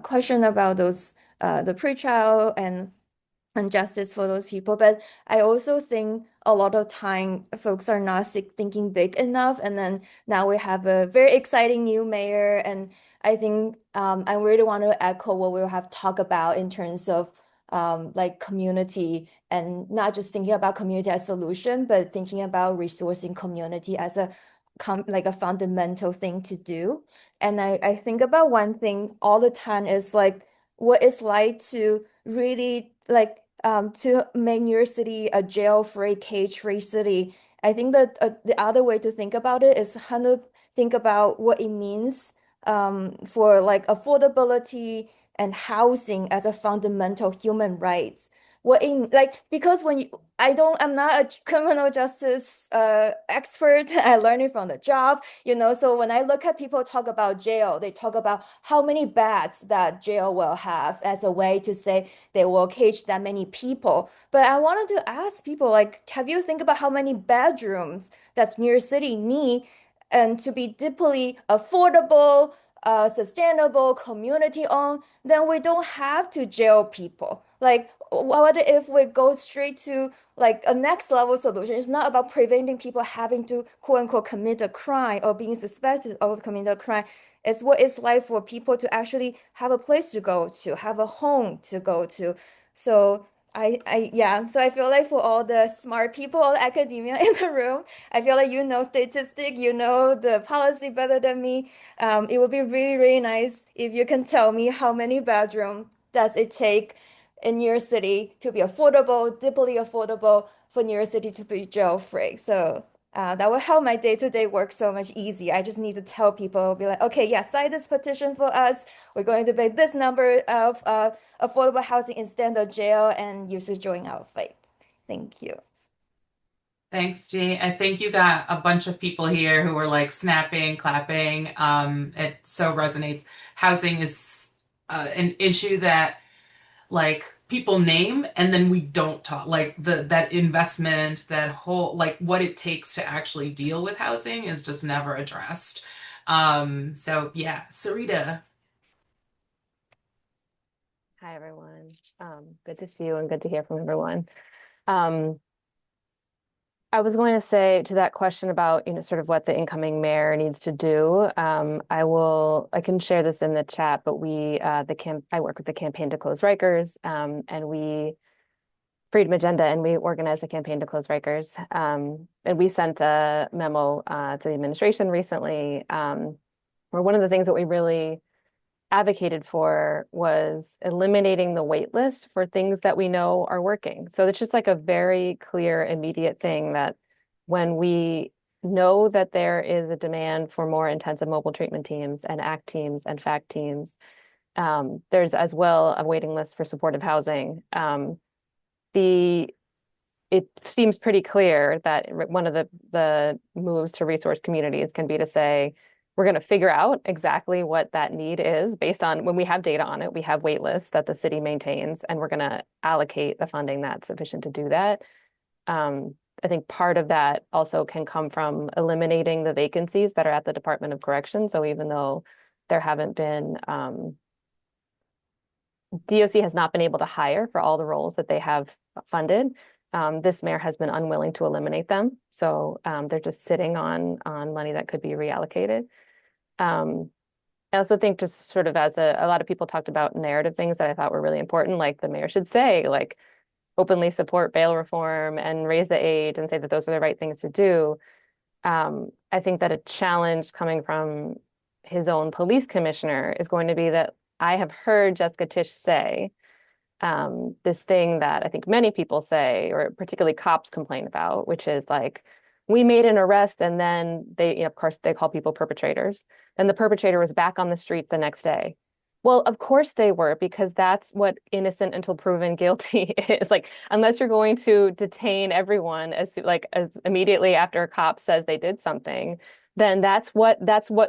question about those the pretrial and justice for those people. But I also think a lot of time folks are not thinking big enough. And then now we have a very exciting new mayor. And I think I really want to echo what we have talked about in terms of like community and not just thinking about community as solution, but thinking about resourcing community as a like a fundamental thing to do. And I think about one thing all the time is like what it's like to really like to make New York City a jail-free, cage-free city. I think that the other way to think about it is kind of think about what it means for like affordability and housing as a fundamental human rights. What in like because when you I'm not a criminal justice expert. I learned it from the job, you know. So when I look at people talk about jail, they talk about how many beds that jail will have as a way to say they will cage that many people. But I wanted to ask people like, have you think about how many bedrooms that New York City need and to be deeply affordable, sustainable, community owned, then we don't have to jail people. Like, what if we go straight to like a next level solution? It's not about preventing people having to quote unquote commit a crime or being suspected of committing a crime. It's what it's like for people to actually have a place to go to, have a home to go to. So yeah, so I feel like for all the smart people, all the academia in the room, I feel like you know statistic, you know the policy better than me. It would be really, really nice if you can tell me how many bedroom does it take in New York City to be affordable, deeply affordable for New York City to be jail free. So that will help my day-to-day work so much easier. I just need to tell people, be like, okay, yeah, sign this petition for us. We're going to pay this number of affordable housing instead of jail, and you should join our fight. Thank you. Thanks, G. I think you got a bunch of people here who were like snapping, clapping. It so resonates. Housing is an issue that like people name and then we don't talk like that investment, that whole like what it takes to actually deal with housing is just never addressed. So yeah, Sarita. Hi, everyone. Good to see you and good to hear from everyone. I was going to say to that question about, you know, sort of what the incoming mayor needs to do. I can share this in the chat, but I work with the Campaign to Close Rikers, and Freedom Agenda, and we organized a campaign to close Rikers. And we sent a memo to the administration recently, where one of the things that we really advocated for was eliminating the wait list for things that we know are working. So it's just like a very clear, immediate thing that when we know that there is a demand for more intensive mobile treatment teams and ACT teams and FACT teams, there's as well a waiting list for supportive housing. It seems pretty clear that one of the moves to resource communities can be to say, we're going to figure out exactly what that need is based on when we have data on it. We have wait lists that the city maintains, and we're going to allocate the funding that's sufficient to do that. I think part of that also can come from eliminating the vacancies that are at the Department of Corrections. So even though there haven't been, DOC has not been able to hire for all the roles that they have funded. This mayor has been unwilling to eliminate them. So they're just sitting on money that could be reallocated. I also think just sort of as a lot of people talked about narrative things that I thought were really important, like the mayor should say, like openly support bail reform and raise the age and say that those are the right things to do. I think that a challenge coming from his own police commissioner is going to be that I have heard Jessica Tisch say this thing that I think many people say, or particularly cops complain about, which is like, we made an arrest and then they, of course, they call people perpetrators. Then the perpetrator was back on the street the next day. Well, of course they were, because that's what innocent until proven guilty is. Like, unless you're going to detain everyone as immediately after a cop says they did something, then that's what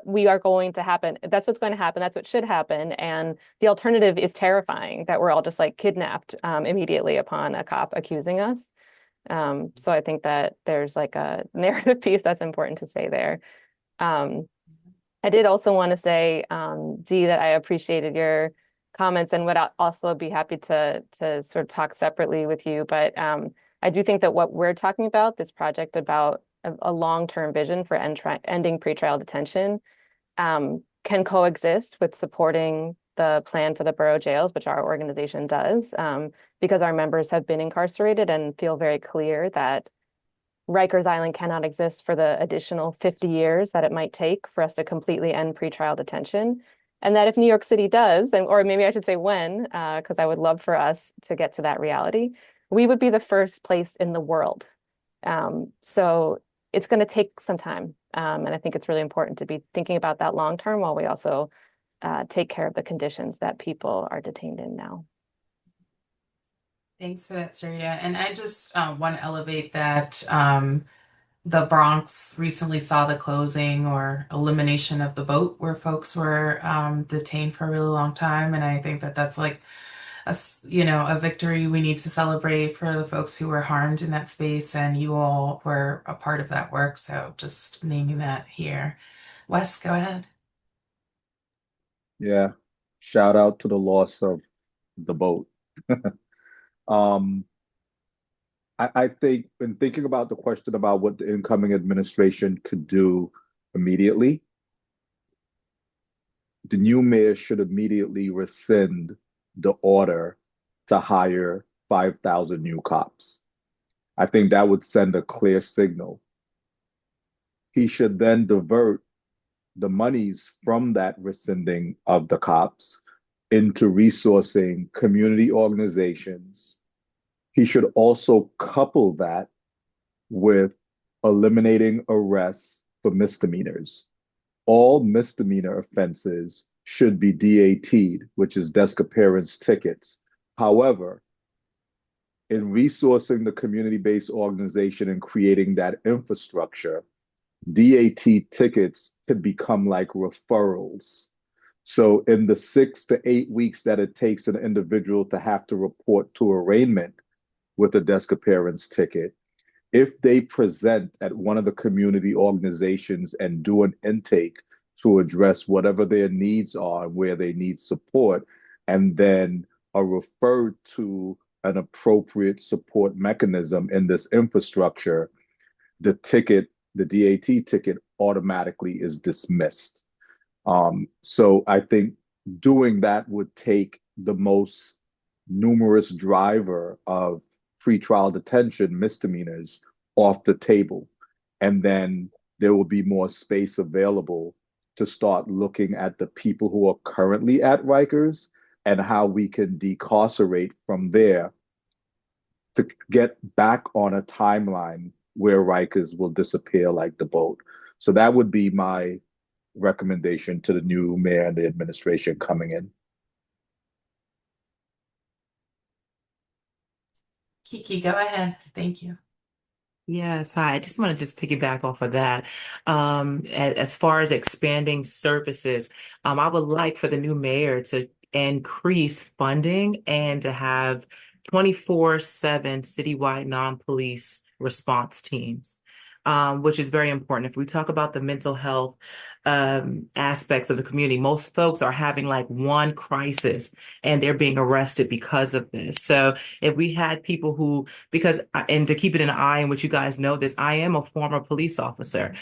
we are going to happen. That's what's going to happen. That's what should happen. And the alternative is terrifying, that we're all just like kidnapped immediately upon a cop accusing us. So I think that there's like a narrative piece that's important to say there. I did also want to say, Dee, that I appreciated your comments and would also be happy to sort of talk separately with you. But I do think that what we're talking about, this project about a long-term vision for ending pretrial detention, can coexist with supporting the plan for the borough jails, which our organization does, because our members have been incarcerated and feel very clear that Rikers Island cannot exist for the additional 50 years that it might take for us to completely end pretrial detention. And that if New York City does, or maybe I should say when, because I would love for us to get to that reality, we would be the first place in the world. So it's going to take some time. And I think it's really important to be thinking about that long term while we also take care of the conditions that people are detained in now. Thanks for that, Sarita. And I just want to elevate that the Bronx recently saw the closing or elimination of the boat where folks were detained for a really long time. And I think that that's like a victory we need to celebrate for the folks who were harmed in that space. And you all were a part of that work. So just naming that here. Wes, go ahead. Yeah. Shout out to the loss of the boat. I think in thinking about the question about what the incoming administration could do immediately, the new mayor should immediately rescind the order to hire 5,000 new cops. I think that would send a clear signal. He should then divert the monies from that rescinding of the cops into resourcing community organizations. He should also couple that with eliminating arrests for misdemeanors. All misdemeanor offenses should be DAT'd, which is desk appearance tickets. However, in resourcing the community-based organization and creating that infrastructure, DAT tickets could become like referrals. So in the 6 to 8 weeks that it takes an individual to have to report to arraignment with a desk appearance ticket, if they present at one of the community organizations and do an intake to address whatever their needs are, where they need support, and then are referred to an appropriate support mechanism in this infrastructure, the DAT ticket automatically is dismissed. So I think doing that would take the most numerous driver of pretrial detention misdemeanors off the table. And then there will be more space available to start looking at the people who are currently at Rikers and how we can decarcerate from there to get back on a timeline where Rikers will disappear like the boat. So that would be my recommendation to the new mayor and the administration coming in. Kiki, go ahead. Thank you. Yes, hi. I just want to piggyback off of that. As far as expanding services, I would like for the new mayor to increase funding and to have 24/7 citywide non-police response teams, which is very important. If we talk about the mental health aspects of the community, most folks are having like one crisis and they're being arrested because of this. So if we had people who, and to keep it in an eye, and what you guys know this, I am a former police officer.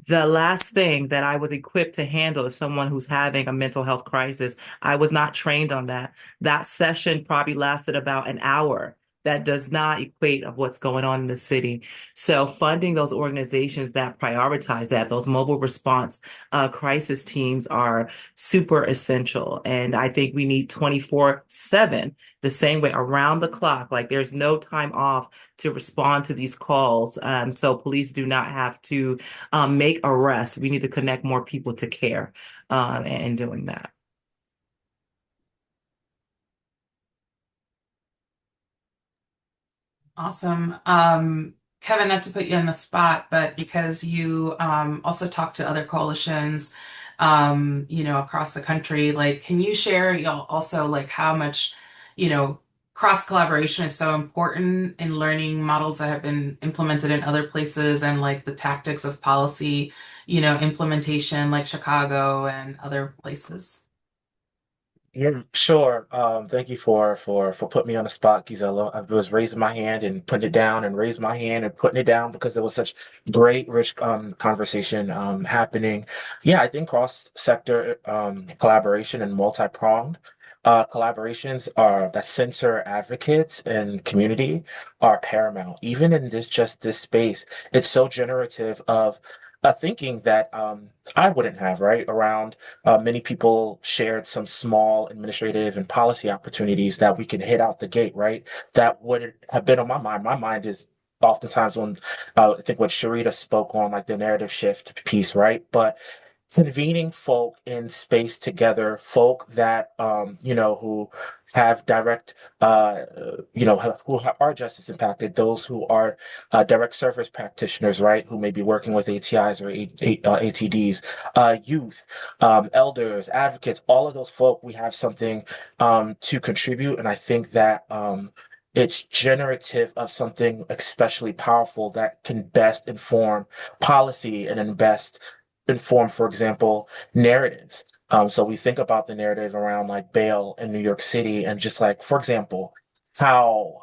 The last thing that I was equipped to handle if someone who's having a mental health crisis, I was not trained on that. That session probably lasted about an hour that does not equate of what's going on in the city. So funding those organizations that prioritize that, those mobile response crisis teams are super essential. And I think we need 24/7, the same way around the clock. Like there's no time off to respond to these calls. So police do not have to make arrests. We need to connect more people to care in doing that. Awesome. Kevin, not to put you on the spot, but because you also talk to other coalitions, across the country, like, can you share also like how much, cross collaboration is so important in learning models that have been implemented in other places and like the tactics of policy, implementation like Chicago and other places? Yeah, sure. Thank you for putting me on the spot, Gisela. I was raising my hand and putting it down and raising my hand and putting it down because there was such great, rich conversation happening. Yeah, I think cross-sector collaboration and multi-pronged collaborations are that center advocates and community are paramount. Even in this space, it's so generative of a thinking that I wouldn't have, right? Around many people shared some small administrative and policy opportunities that we can hit out the gate, right? That would have been on my mind. My mind is oftentimes on, I think what Sharita spoke on, like the narrative shift piece, right? But convening folk in space together, folk that who have direct are justice impacted, those who are direct service practitioners, right, who may be working with ATIs or ATDs, youth, elders, advocates, all of those folk, we have something to contribute. And I think that it's generative of something especially powerful that can best inform policy and then best inform, for example, narratives. So we think about the narrative around like bail in New York City and just like, for example, how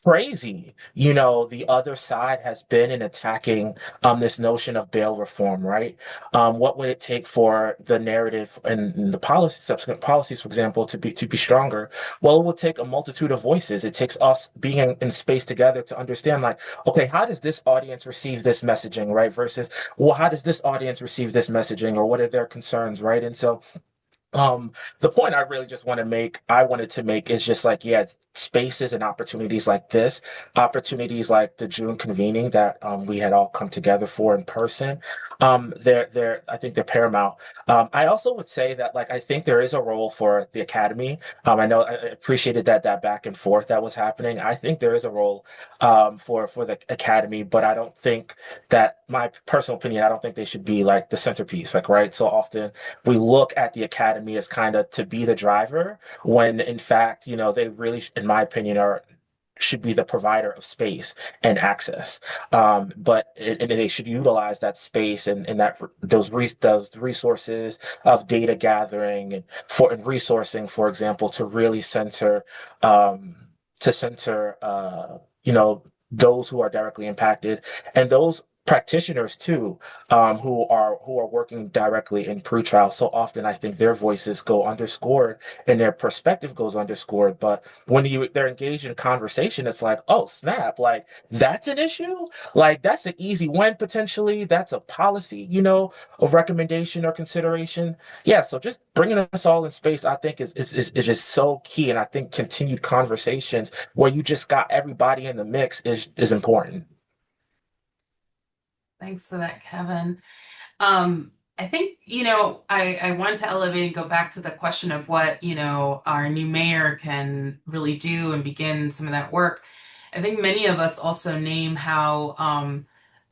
crazy, the other side has been in attacking this notion of bail reform, right? What would it take for the narrative and the policy, subsequent policies, for example, to be stronger? Well, it will take a multitude of voices. It takes us being in space together to understand, like, okay, how does this audience receive this messaging, right? Versus, well, how does this audience receive this messaging, or what are their concerns, right? And so the point I wanted to make is just like, yeah, spaces and opportunities like this, opportunities like the June convening that we had all come together for in person. I think they're paramount. I also would say that, like, I think there is a role for the academy. I know I appreciated that back and forth that was happening. I think there is a role for the academy, but I don't think that, my personal opinion, I don't think they should be like the centerpiece, like, right? So often we look at the academy as kind of to be the driver when in fact, they really, in my opinion, should be the provider of space and access. And they should utilize that space and those resources of data gathering and resourcing, for example, to really center those who are directly impacted and those practitioners too, who are working directly in pretrial. So often I think their voices go underscored and their perspective goes underscored. But when they're engaged in conversation, it's like, oh snap, like that's an issue, like that's an easy win potentially. That's a policy, a recommendation or consideration. Yeah, so just bringing us all in space, I think is just so key. And I think continued conversations where you just got everybody in the mix is important. Thanks for that, Kevin. I think, I wanted to elevate and go back to the question of what, our new mayor can really do and begin some of that work. I think many of us also name how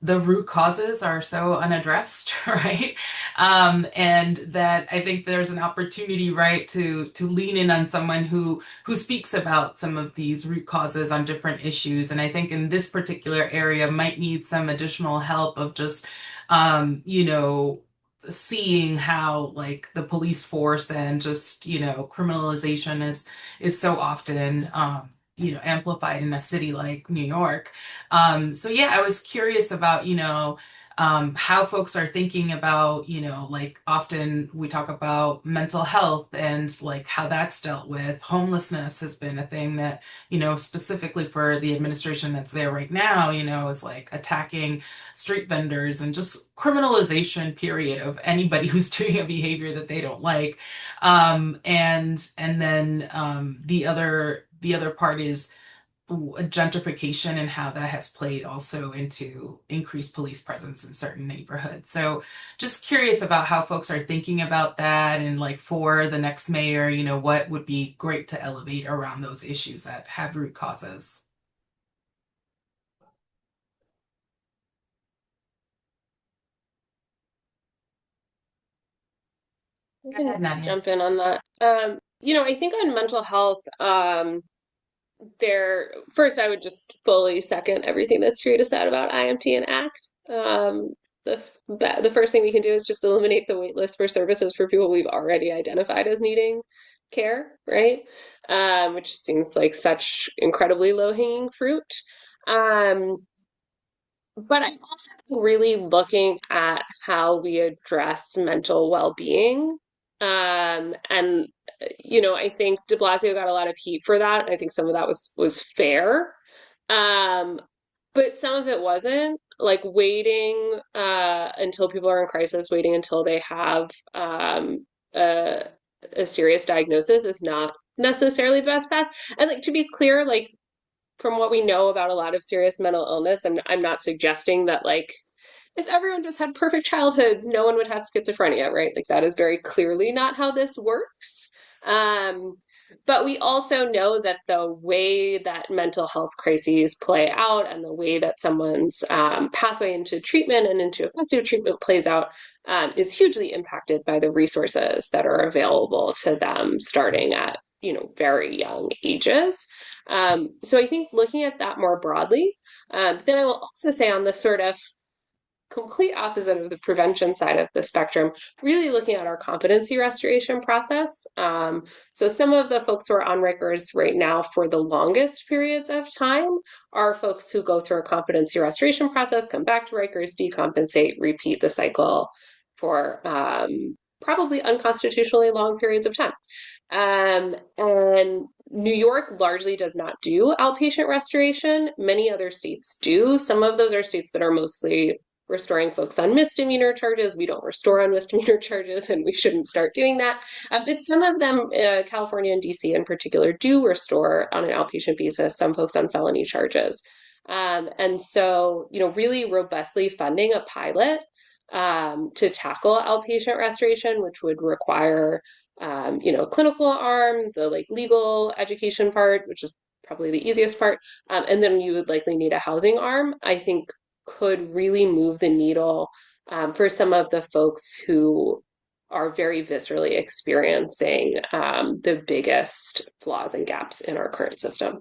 the root causes are so unaddressed, right? And that I think there's an opportunity, right, to lean in on someone who speaks about some of these root causes on different issues. And I think in this particular area might need some additional help of just, seeing how like the police force and just, criminalization is so often amplified in a city like New York. So yeah, I was curious about, how folks are thinking about, like often we talk about mental health and like how that's dealt with. Homelessness has been a thing that, specifically for the administration that's there right now, is like attacking street vendors and just criminalization period of anybody who's doing a behavior that they don't like. And then the other part is gentrification and how that has played also into increased police presence in certain neighborhoods. So just curious about how folks are thinking about that, and like for the next mayor, what would be great to elevate around those issues that have root causes. I can jump in on that. I think on mental health, first I would just fully second everything that Sarita said about IMT and ACT. The first thing we can do is just eliminate the wait list for services for people we've already identified as needing care, right? Which seems like such incredibly low-hanging fruit. But I'm also really looking at how we address mental well-being. And I think de Blasio got a lot of heat for that. I think some of that was fair. Um, but some of it wasn't. Like waiting until people are in crisis, waiting until they have a, a serious diagnosis is not necessarily the best path. And like to be clear, like from what we know about a lot of serious mental illness, I'm not suggesting that like if everyone just had perfect childhoods, no one would have schizophrenia, right? Like that is very clearly not how this works. But we also know that the way that mental health crises play out and the way that someone's pathway into treatment and into effective treatment plays out is hugely impacted by the resources that are available to them starting at very young ages. So I think looking at that more broadly, then I will also say on the sort of complete opposite of the prevention side of the spectrum, really looking at our competency restoration process. So some of the folks who are on Rikers right now for the longest periods of time are folks who go through a competency restoration process, come back to Rikers, decompensate, repeat the cycle for probably unconstitutionally long periods of time. And New York largely does not do outpatient restoration. Many other states do. Some of those are states that are mostly restoring folks on misdemeanor charges. We don't restore on misdemeanor charges, and we shouldn't start doing that. But some of them, California and DC in particular, do restore on an outpatient basis some folks on felony charges. And so, really robustly funding a pilot to tackle outpatient restoration, which would require, clinical arm, the like legal education part, which is probably the easiest part, and then you would likely need a housing arm, I think could really move the needle for some of the folks who are very viscerally experiencing the biggest flaws and gaps in our current system.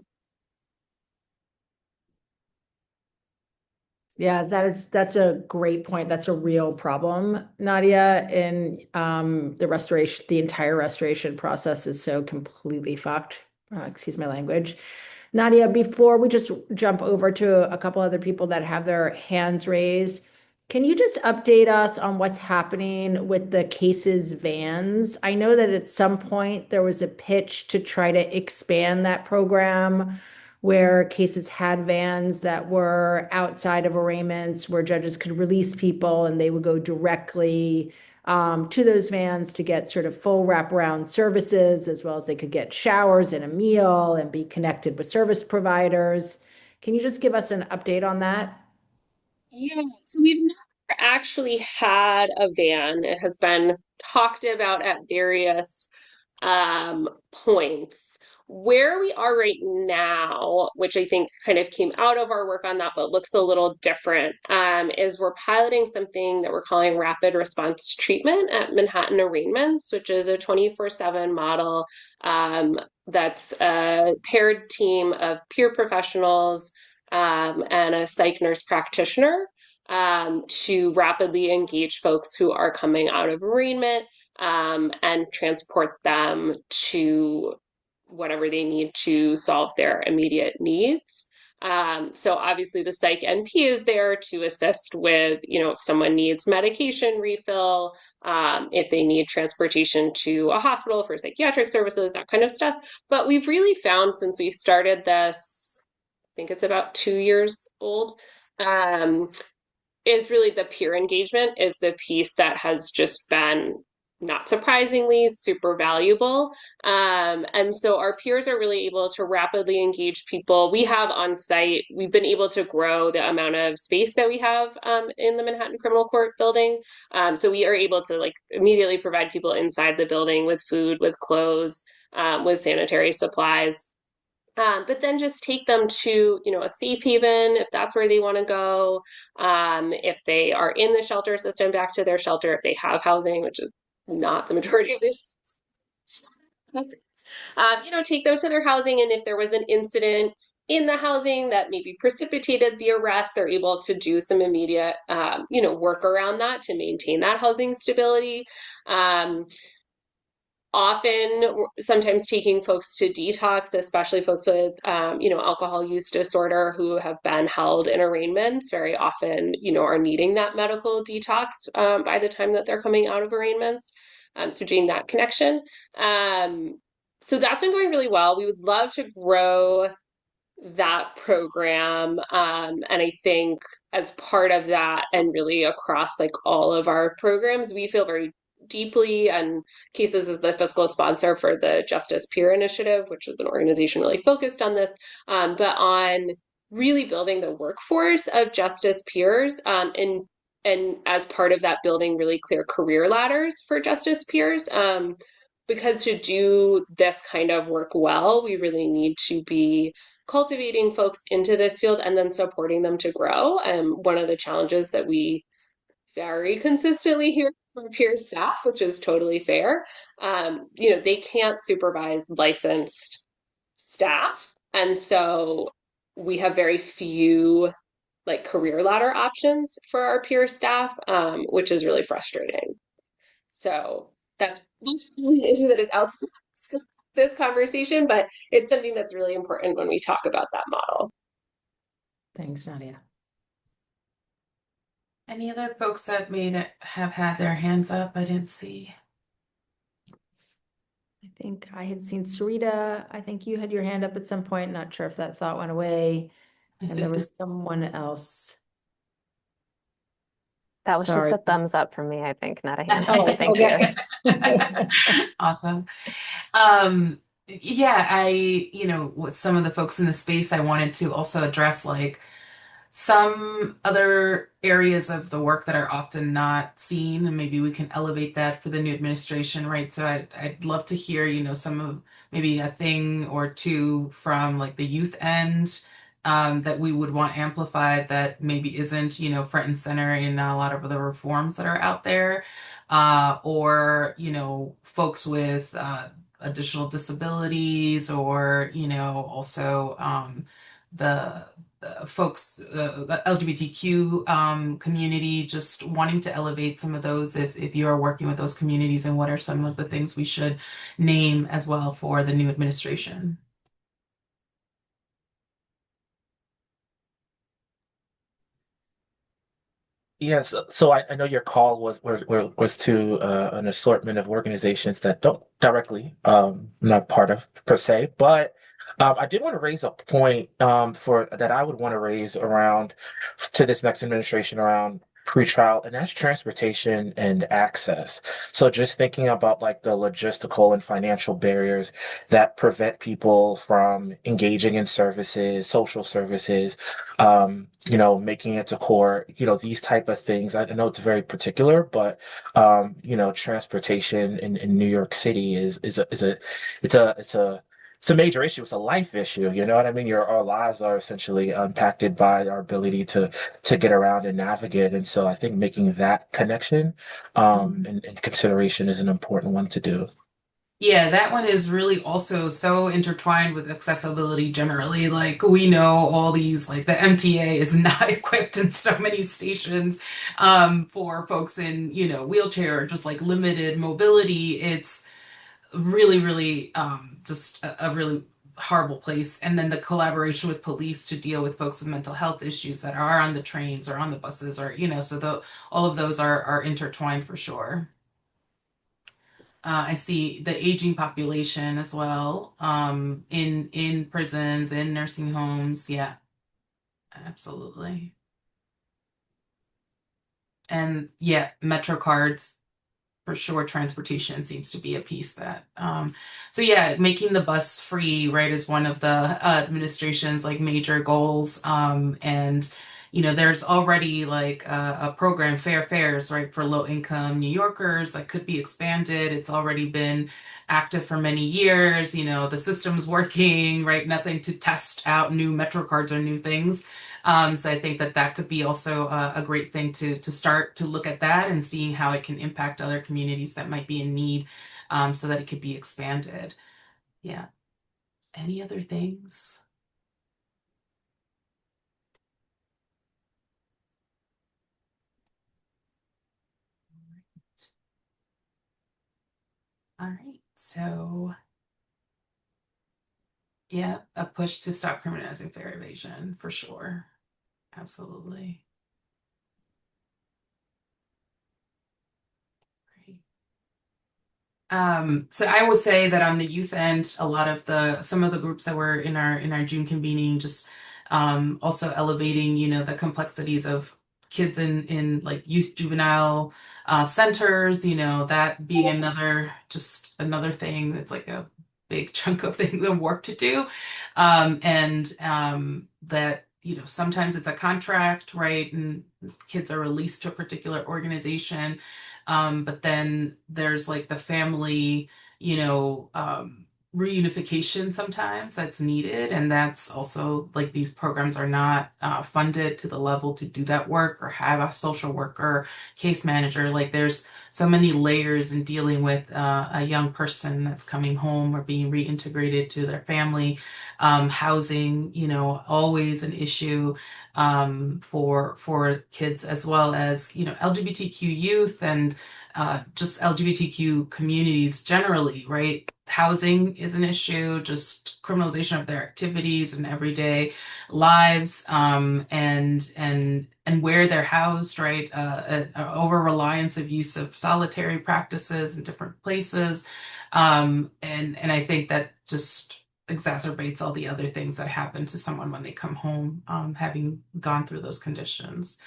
Yeah, that's a great point. That's a real problem, Nadia. In the entire restoration process is so completely fucked. Excuse my language. Nadia, before we just jump over to a couple other people that have their hands raised, can you just update us on what's happening with the cases vans? I know that at some point there was a pitch to try to expand that program where cases had vans that were outside of arraignments, where judges could release people and they would go directly to those vans to get sort of full wraparound services, as well as they could get showers and a meal and be connected with service providers. Can you just give us an update on that? Yeah, so we've never actually had a van. It has been talked about at various points. Where we are right now, which I think kind of came out of our work on that, but looks a little different, is we're piloting something that we're calling rapid response treatment at Manhattan Arraignments, which is a 24/7 model that's a paired team of peer professionals and a psych nurse practitioner to rapidly engage folks who are coming out of arraignment and transport them to whatever they need to solve their immediate needs. So obviously the psych NP is there to assist with, if someone needs medication refill, if they need transportation to a hospital for psychiatric services, that kind of stuff. But we've really found since we started this, I think it's about 2 years old, is really the peer engagement is the piece that has just been, not surprisingly, super valuable. And so our peers are really able to rapidly engage people. We have on site, we've been able to grow the amount of space that we have in the Manhattan Criminal Court building. So we are able to immediately provide people inside the building with food, with clothes, with sanitary supplies. But then just take them to, a safe haven if that's where they want to go. If they are in the shelter system, back to their shelter if they have housing, which is not the majority of these. Take them to their housing, and if there was an incident in the housing that maybe precipitated the arrest, they're able to do some immediate, work around that to maintain that housing stability. Often, sometimes taking folks to detox, especially folks with, alcohol use disorder who have been held in arraignments, very often, are needing that medical detox by the time that they're coming out of arraignments. So doing that connection. So that's been going really well. We would love to grow that program. And I think as part of that, and really across all of our programs, we feel very deeply, and Cases is the fiscal sponsor for the Justice Peer Initiative, which is an organization really focused on this, but on really building the workforce of justice peers, and as part of that, building really clear career ladders for justice peers. Because to do this kind of work well, we really need to be cultivating folks into this field and then supporting them to grow. One of the challenges that we very consistently hear from peer staff, which is totally fair, they can't supervise licensed staff. And so we have very few career ladder options for our peer staff, which is really frustrating. So that's really an issue that is outside this conversation, but it's something that's really important when we talk about that model. Thanks, Nadia. Any other folks that have had their hands up? I didn't see. I think I had seen Sarita. I think you had your hand up at some point. Not sure if that thought went away. And there was someone else. That was Sorry. just a thumbs up from me, I think, not a hand. Oh, Thank okay. you. Awesome. Yeah, with some of the folks in the space, I wanted to also address some other areas of the work that are often not seen, and maybe we can elevate that for the new administration, right? So I'd love to hear, some of maybe a thing or two from the youth end that we would want amplified that maybe isn't, front and center in a lot of the reforms that are out there, or, folks with additional disabilities, or, also the folks, the LGBTQ community, just wanting to elevate some of those if you are working with those communities, and what are some of the things we should name as well for the new administration. Yes, so I know your call was to an assortment of organizations that don't directly, I'm not part of per se, but I did want to raise a point for that I would want to raise around to this next administration around pretrial, and that's transportation and access. So just thinking about the logistical and financial barriers that prevent people from engaging in services, social services, making it to court, these type of things. I know it's very particular, but transportation in New York City it's a major issue. It's a life issue. You know what I mean? Our lives are essentially impacted by our ability to get around and navigate. And so I think making that connection and consideration is an important one to do. Yeah, that one is really also so intertwined with accessibility generally. We know all these, the MTA is not equipped in so many stations for folks in, wheelchair, or just limited mobility. It's really, really just a really horrible place. And then the collaboration with police to deal with folks with mental health issues that are on the trains or on the buses, or, so all of those are intertwined for sure. I see the aging population as well, in prisons, in nursing homes. Yeah, absolutely. And yeah, Metro cards for sure. Transportation seems to be a piece that, so yeah, making the bus free, right, is one of the administration's like major goals. And there's already like a program, Fair Fares, right, for low income New Yorkers that could be expanded. It's already been active for many years. The system's working, right? Nothing to test out new Metro cards or new things. So I think that could be also a great thing to start to look at that and seeing how it can impact other communities that might be in need, so that it could be expanded. Yeah. Any other things? All right. So yeah, a push to stop criminalizing fare evasion for sure. Absolutely. So I would say that on the youth end, some of the groups that were in our June convening, just also elevating, the complexities of kids in like youth juvenile centers, that being another thing that's like a big chunk of things and work to do. And that, sometimes it's a contract, right? And kids are released to a particular organization. But then there's like the family, reunification sometimes that's needed. And that's also like these programs are not funded to the level to do that work or have a social worker, case manager. Like there's so many layers in dealing with a young person that's coming home or being reintegrated to their family. Housing, always an issue for kids, as well as LGBTQ youth and just LGBTQ communities generally, right? Housing is an issue, just criminalization of their activities and everyday lives, and where they're housed, right? Over reliance of use of solitary practices in different places, and I think that just exacerbates all the other things that happen to someone when they come home, having gone through those conditions.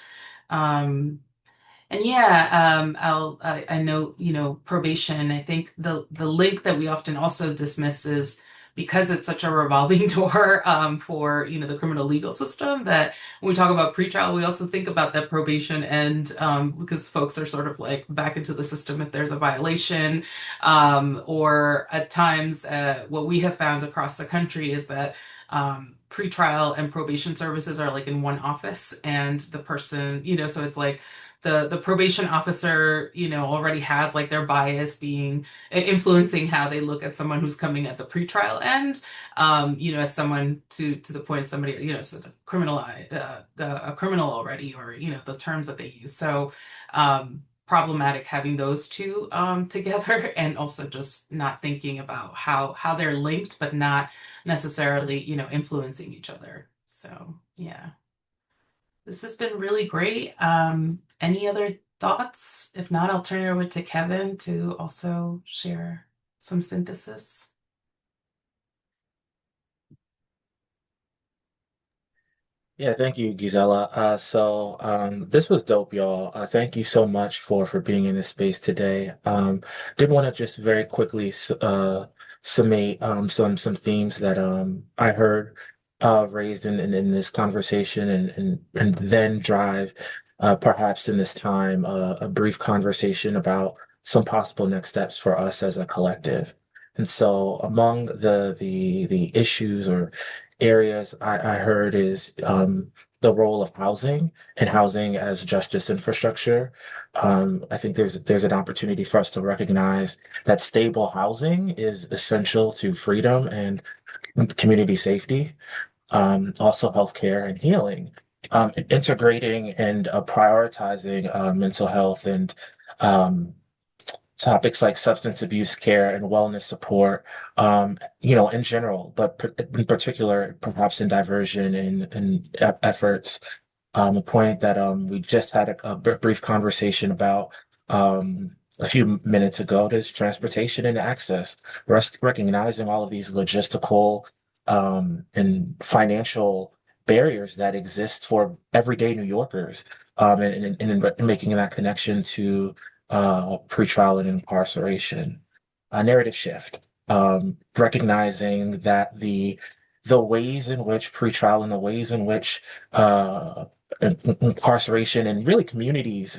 And yeah, I know, probation. I think the link that we often also dismiss is because it's such a revolving door, for, the criminal legal system, that when we talk about pretrial, we also think about that probation end, because folks are sort of like back into the system if there's a violation, or at times, what we have found across the country is that pretrial and probation services are like in one office, and the person, so it's like the probation officer, already has like their bias being influencing how they look at someone who's coming at the pretrial end, as someone to the point of somebody, it's a a criminal already, or, the terms that they use. So, problematic having those two together, and also just not thinking about how they're linked, but not necessarily, influencing each other. So, yeah. This has been really great. Any other thoughts? If not, I'll turn it over to Kevin to also share some synthesis. Yeah, thank you, Gisela. This was dope, y'all. Thank you so much for being in this space today. Did want to just very quickly summate some themes that I heard raised in this conversation, and then drive perhaps in this time a brief conversation about some possible next steps for us as a collective. And so among the issues or areas I heard is the role of housing and housing as justice infrastructure. I think there's an opportunity for us to recognize that stable housing is essential to freedom and community safety, also healthcare and healing, integrating and prioritizing mental health and um, topics like substance abuse care and wellness support, in general, but in particular, perhaps in diversion and efforts. A point that we just had a brief conversation about a few minutes ago is transportation and access, recognizing all of these logistical and financial barriers that exist for everyday New Yorkers, and making that connection to pretrial and incarceration. A narrative shift, recognizing that the ways in which pretrial and the ways in which incarceration and really communities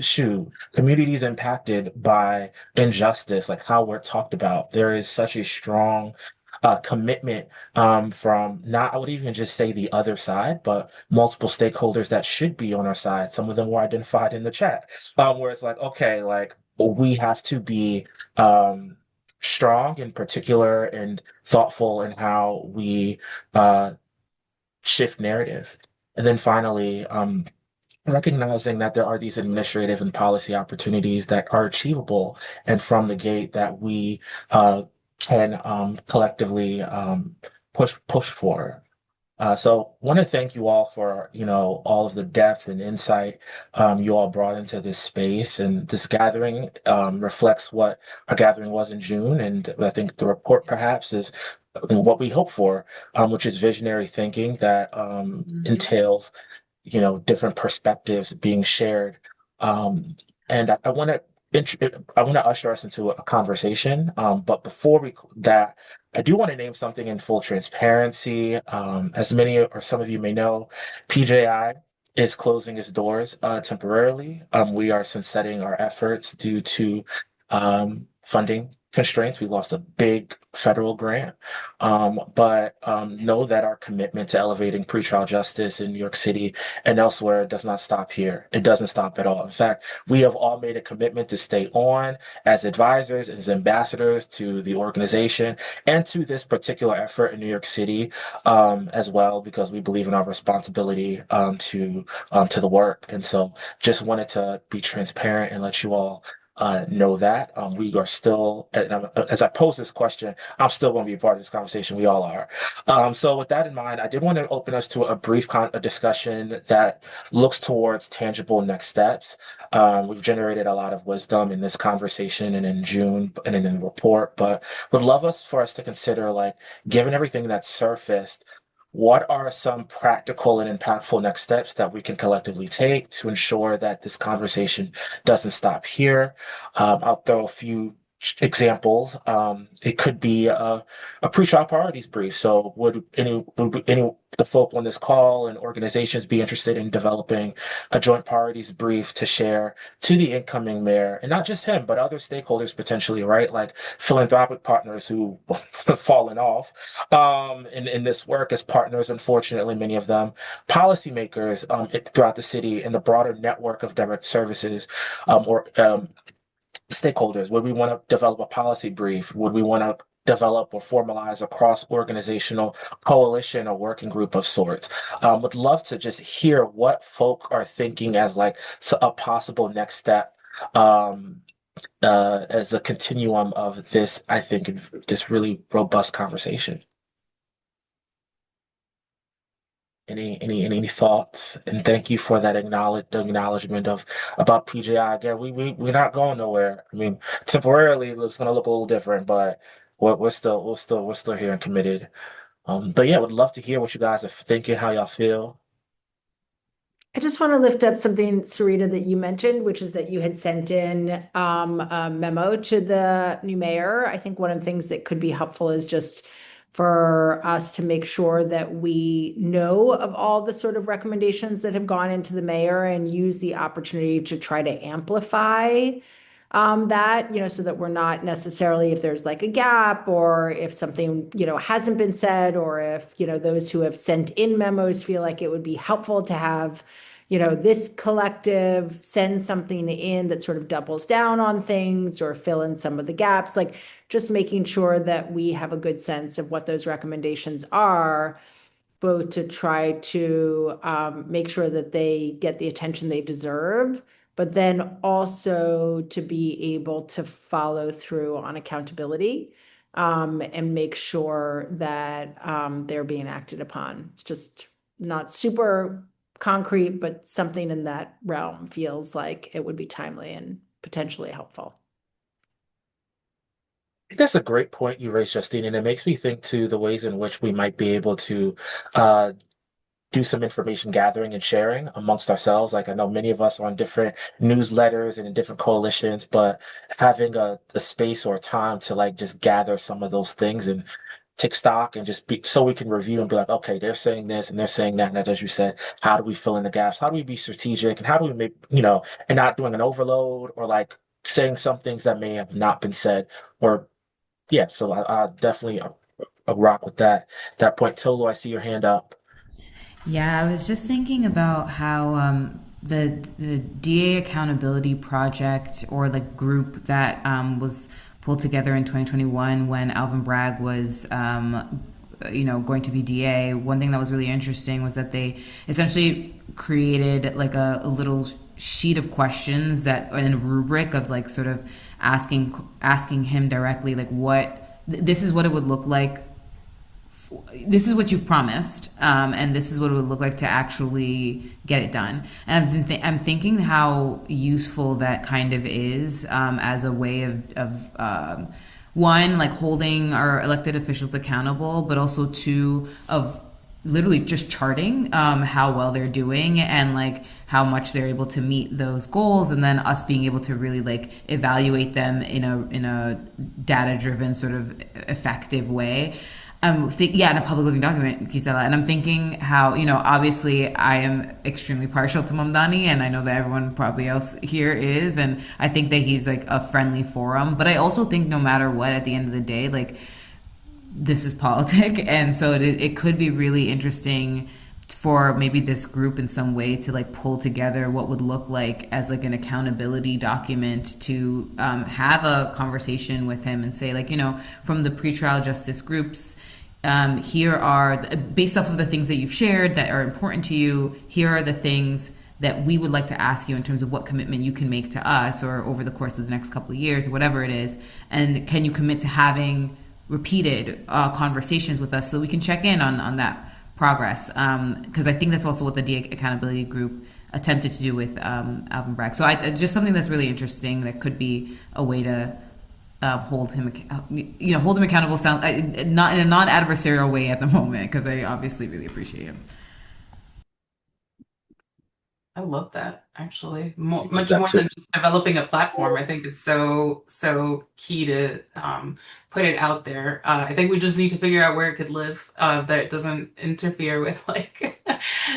impacted by injustice, like how we're talked about. There is such a strong commitment from not, I would even just say the other side, but multiple stakeholders that should be on our side. Some of them were identified in the chat, where it's like, okay, like we have to be strong in particular and thoughtful in how we shift narrative. And then finally, recognizing that there are these administrative and policy opportunities that are achievable and from the gate that we can collectively push for. So want to thank you all for, all of the depth and insight you all brought into this space. And this gathering reflects what our gathering was in June. And I think the report perhaps is what we hope for, which is visionary thinking that entails, different perspectives being shared. And I want to usher us into a conversation. But before that, I do want to name something in full transparency. As many or some of you may know, PJI is closing its doors temporarily. We are sunsetting our efforts due to funding constraints. We lost a big federal grant, but know that our commitment to elevating pretrial justice in New York City and elsewhere does not stop here. It doesn't stop at all. In fact, we have all made a commitment to stay on as advisors, as ambassadors to the organization and to this particular effort in New York City as well, because we believe in our responsibility to the work. And so just wanted to be transparent and let you all know that we are still, as I pose this question, I'm still going to be a part of this conversation. We all are. So with that in mind, I did want to open us to a brief discussion that looks towards tangible next steps. We've generated a lot of wisdom in this conversation and in June and in the report, but would love for us to consider, like, given everything that's surfaced, what are some practical and impactful next steps that we can collectively take to ensure that this conversation doesn't stop here? I'll throw a few examples. It could be a pretrial priorities brief. So would any the folk on this call and organizations be interested in developing a joint priorities brief to share to the incoming mayor, and not just him, but other stakeholders potentially, right? Like philanthropic partners who have fallen off in this work as partners, unfortunately, many of them, policymakers throughout the city and the broader network of direct services or stakeholders. Would we want to develop a policy brief? Would we want to develop or formalize a cross-organizational coalition or working group of sorts? Would love to just hear what folk are thinking as like a possible next step as a continuum of this, I think, this really robust conversation. Any thoughts? And thank you for that acknowledgement about PJI. Again, we're not going nowhere. I mean, temporarily it's going to look a little different, but we're still here and committed. But yeah, would love to hear what you guys are thinking, how y'all feel. I just want to lift up something, Sarita, that you mentioned, which is that you had sent in a memo to the new mayor. I think one of the things that could be helpful is just for us to make sure that we know of all the sort of recommendations that have gone into the mayor and use the opportunity to try to amplify that, so that we're not necessarily, if there's like a gap or if something, hasn't been said, or if, those who have sent in memos feel like it would be helpful to have, this collective send something in that sort of doubles down on things or fill in some of the gaps, like just making sure that we have a good sense of what those recommendations are. both to try to make sure that they get the attention they deserve, but then also to be able to follow through on accountability and make sure that they're being acted upon. It's just not super concrete, but something in that realm feels like it would be timely and potentially helpful. I think that's a great point you raised, Justine, and it makes me think to the ways in which we might be able to do some information gathering and sharing amongst ourselves. Like I know many of us are on different newsletters and in different coalitions, but having a space or a time to like just gather some of those things and take stock and just be so we can review and be like, okay, they're saying this and they're saying that. And as you said, how do we fill in the gaps? How do we be strategic? And how do we make, and not doing an overload or like saying some things that may have not been said or yeah. So I definitely rock with that point. Tolu, I see your hand up. Yeah, I was just thinking about how the DA Accountability Project or the group that was pulled together in 2021 when Alvin Bragg was going to be DA. One thing that was really interesting was that they essentially created like a little sheet of questions that in a rubric of like sort of asking him directly like this is what it would look like. This is what you've promised, and this is what it would look like to actually get it done. And I'm thinking how useful that kind of is as a way of one, like holding our elected officials accountable, but also two, of literally just charting how well they're doing and like how much they're able to meet those goals, and then us being able to really like evaluate them in a data-driven sort of effective way. In a public living document, Gisela. And I'm thinking how, obviously I am extremely partial to Mamdani, and I know that everyone probably else here is, and I think that he's like a friendly forum. But I also think no matter what, at the end of the day, like this is politics, and so it could be really interesting for maybe this group in some way to like pull together what would look like as like an accountability document to have a conversation with him and say like, from the pretrial justice groups, here are, based off of the things that you've shared that are important to you, here are the things that we would like to ask you in terms of what commitment you can make to us or over the course of the next couple of years or whatever it is. And can you commit to having repeated conversations with us so we can check in on that progress, because I think that's also what the DA Accountability Group attempted to do with Alvin Bragg. So just something that's really interesting that could be a way to hold him accountable. Sound not in a non-adversarial way at the moment, because I obviously really appreciate him. I love that, actually. Much more than just developing a platform. I think it's so key to put it out there. I think we just need to figure out where it could live, that it doesn't interfere with like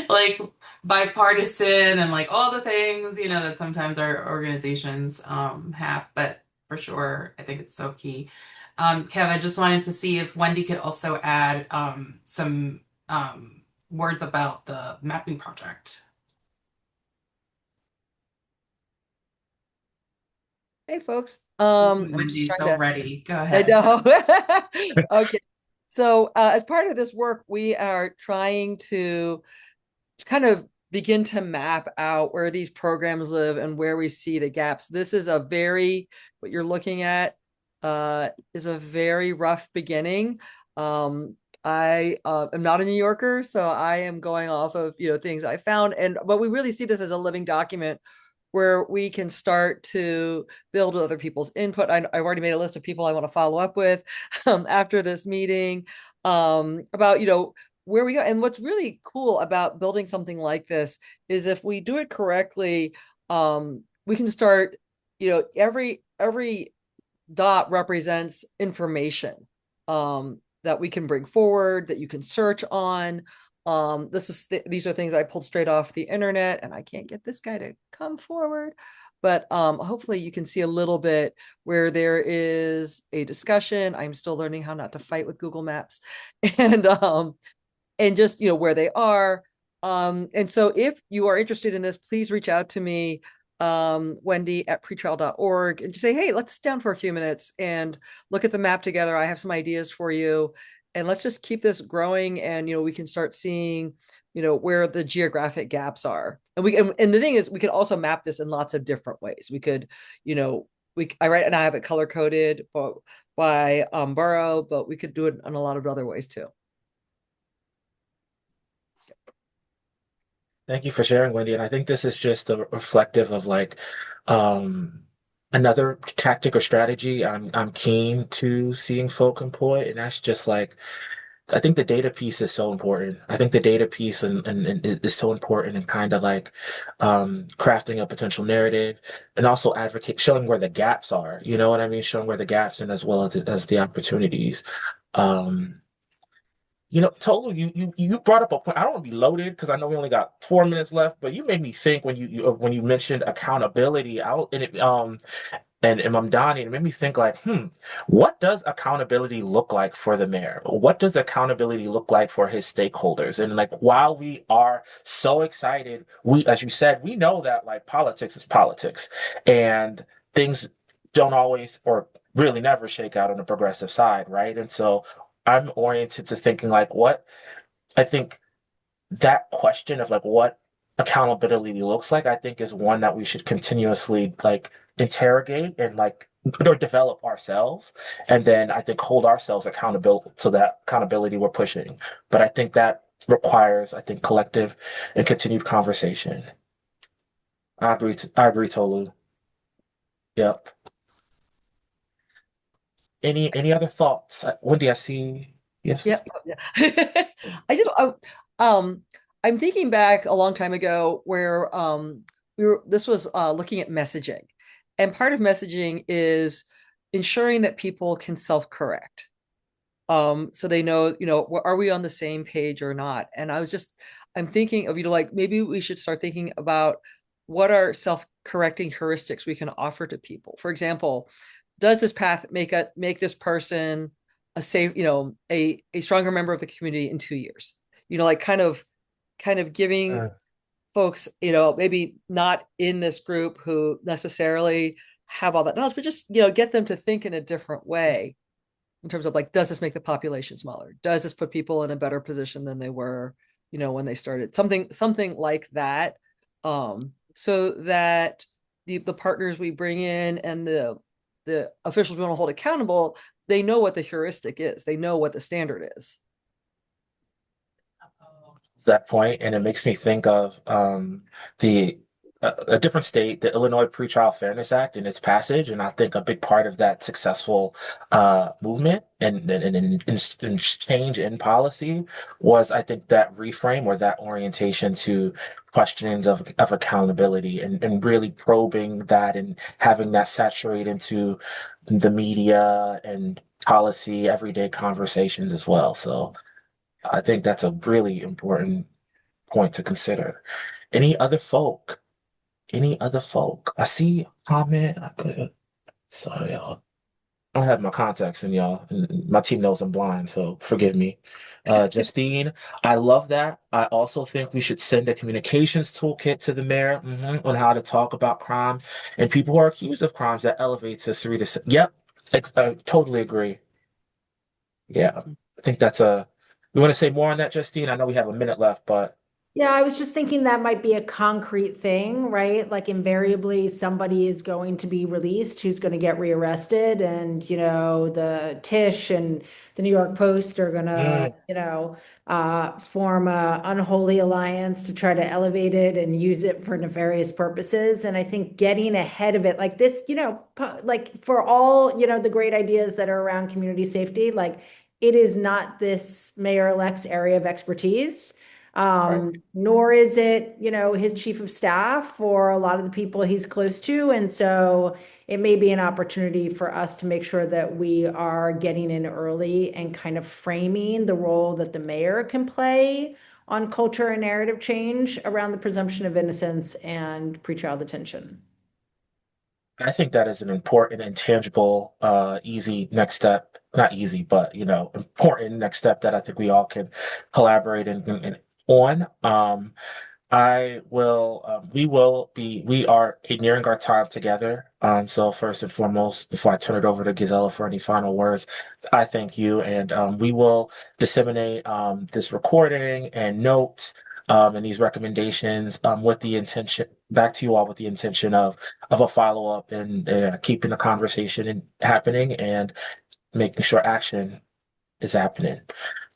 like bipartisan and like all the things, that sometimes our organizations have. But for sure, I think it's so key. Kev, I just wanted to see if Wendy could also add some words about the mapping project. Hey, folks. Wendy's so ready. Go ahead. I know. Okay. So as part of this work, we are trying to kind of begin to map out where these programs live and where we see the gaps. This is what you're looking at is a very rough beginning. I am not a New Yorker, so I am going off of, things I found. But we really see this as a living document where we can start to build with other people's input. I've already made a list of people I want to follow up with after this meeting about, where we go. And what's really cool about building something like this is if we do it correctly, we can start, every dot represents information that we can bring forward, that you can search on. These are things I pulled straight off the internet, and I can't get this guy to come forward, but hopefully you can see a little bit where there is a discussion. I'm still learning how not to fight with Google Maps, and just where they are. And so if you are interested in this, please reach out to me, Wendy at pretrial.org, and just say, hey, let's sit down for a few minutes and look at the map together. I have some ideas for you. and let's just keep this growing, and we can start seeing where the geographic gaps are. And the thing is, we could also map this in lots of different ways. We could, I write and I have it color coded by borough, but we could do it in a lot of other ways too. Thank you for sharing, Wendy. And I think this is just a reflective of like another tactic or strategy I'm keen to seeing folk employ, and that's just like I think the data piece is so important. I think the data piece and is so important in kind of like crafting a potential narrative and also advocate showing where the gaps are. You know what I mean? Showing where the gaps and as well as the opportunities. Tolu, you brought up a point. I don't want to be loaded because I know we only got 4 minutes left, but you made me think when you mentioned accountability out and it and Mamdani, it made me think like, what does accountability look like for the mayor? What does accountability look like for his stakeholders? And like, while we are so excited, as you said, we know that like politics is politics and things don't always or really never shake out on the progressive side, right? And so I'm oriented to thinking like I think that question of like what accountability looks like, I think is one that we should continuously like interrogate and like or develop ourselves, and then I think hold ourselves accountable to that accountability we're pushing. But I think that requires, I think, collective and continued conversation. I agree, Tolu. Yep. Any other thoughts? Wendy, I see. Yes. Yeah. I'm thinking back a long time ago where this was looking at messaging, and part of messaging is ensuring that people can self-correct, so they know, are we on the same page or not? And I'm thinking of, like, maybe we should start thinking about what are self-correcting heuristics we can offer to people. For example, does this path make this person a safe, a stronger member of the community in 2 years? Like kind of giving folks, maybe not in this group who necessarily have all that knowledge, but just, get them to think in a different way in terms of like, does this make the population smaller? Does this put people in a better position than they were, when they started? Something like that. So that the partners we bring in and the officials we want to hold accountable, they know what the heuristic is. They know what the standard is. That point, and it makes me think of a different state, the Illinois Pretrial Fairness Act and its passage, and I think a big part of that successful movement and change in policy was, I think, that reframe or that orientation to questions of accountability and really probing that and having that saturate into the media and policy everyday conversations as well. So I think that's a really important point to consider. Any other folk? I see a comment. Sorry, y'all. I don't have my contacts in, y'all. And my team knows I'm blind, so forgive me. Justine, I love that. I also think we should send a communications toolkit to the mayor on how to talk about crime and people who are accused of crimes that elevates us to read. Yep, I totally agree. Yeah, I think that's we want to say more on that, Justine? I know we have a minute left, but Yeah, I was just thinking that might be a concrete thing, right? Like invariably somebody is going to be released who's going to get rearrested, and the Tish and the New York Post are going to, form a unholy alliance to try to elevate it and use it for nefarious purposes. And I think getting ahead of it like this, like for all, the great ideas that are around community safety, like it is not this mayor-elect's area of expertise. Nor is it, his chief of staff or a lot of the people he's close to. And so it may be an opportunity for us to make sure that we are getting in early and kind of framing the role that the mayor can play on culture and narrative change around the presumption of innocence and pretrial detention. I think that is an important and tangible, easy next step. Not easy, but important next step that I think we all can collaborate on. we are nearing our time together. So first and foremost, before I turn it over to Gisela for any final words, I thank you, and we will disseminate this recording and notes and these recommendations with the intention back to you all with the intention of a follow up and keeping the conversation happening and making sure action is happening.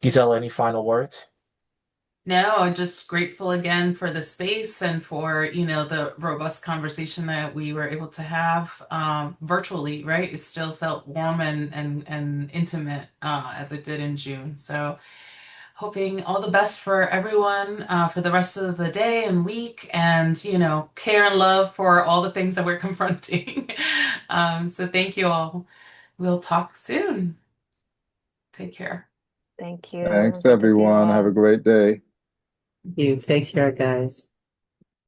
Gisela, any final words? No, I'm just grateful again for the space and for, the robust conversation that we were able to have virtually, right? It still felt warm and intimate as it did in June. So hoping all the best for everyone for the rest of the day and week and, care and love for all the things that we're confronting. So thank you all. We'll talk soon. Take care. Thank you. Thanks, Good to see you everyone. Have a all. great day. You take care, guys.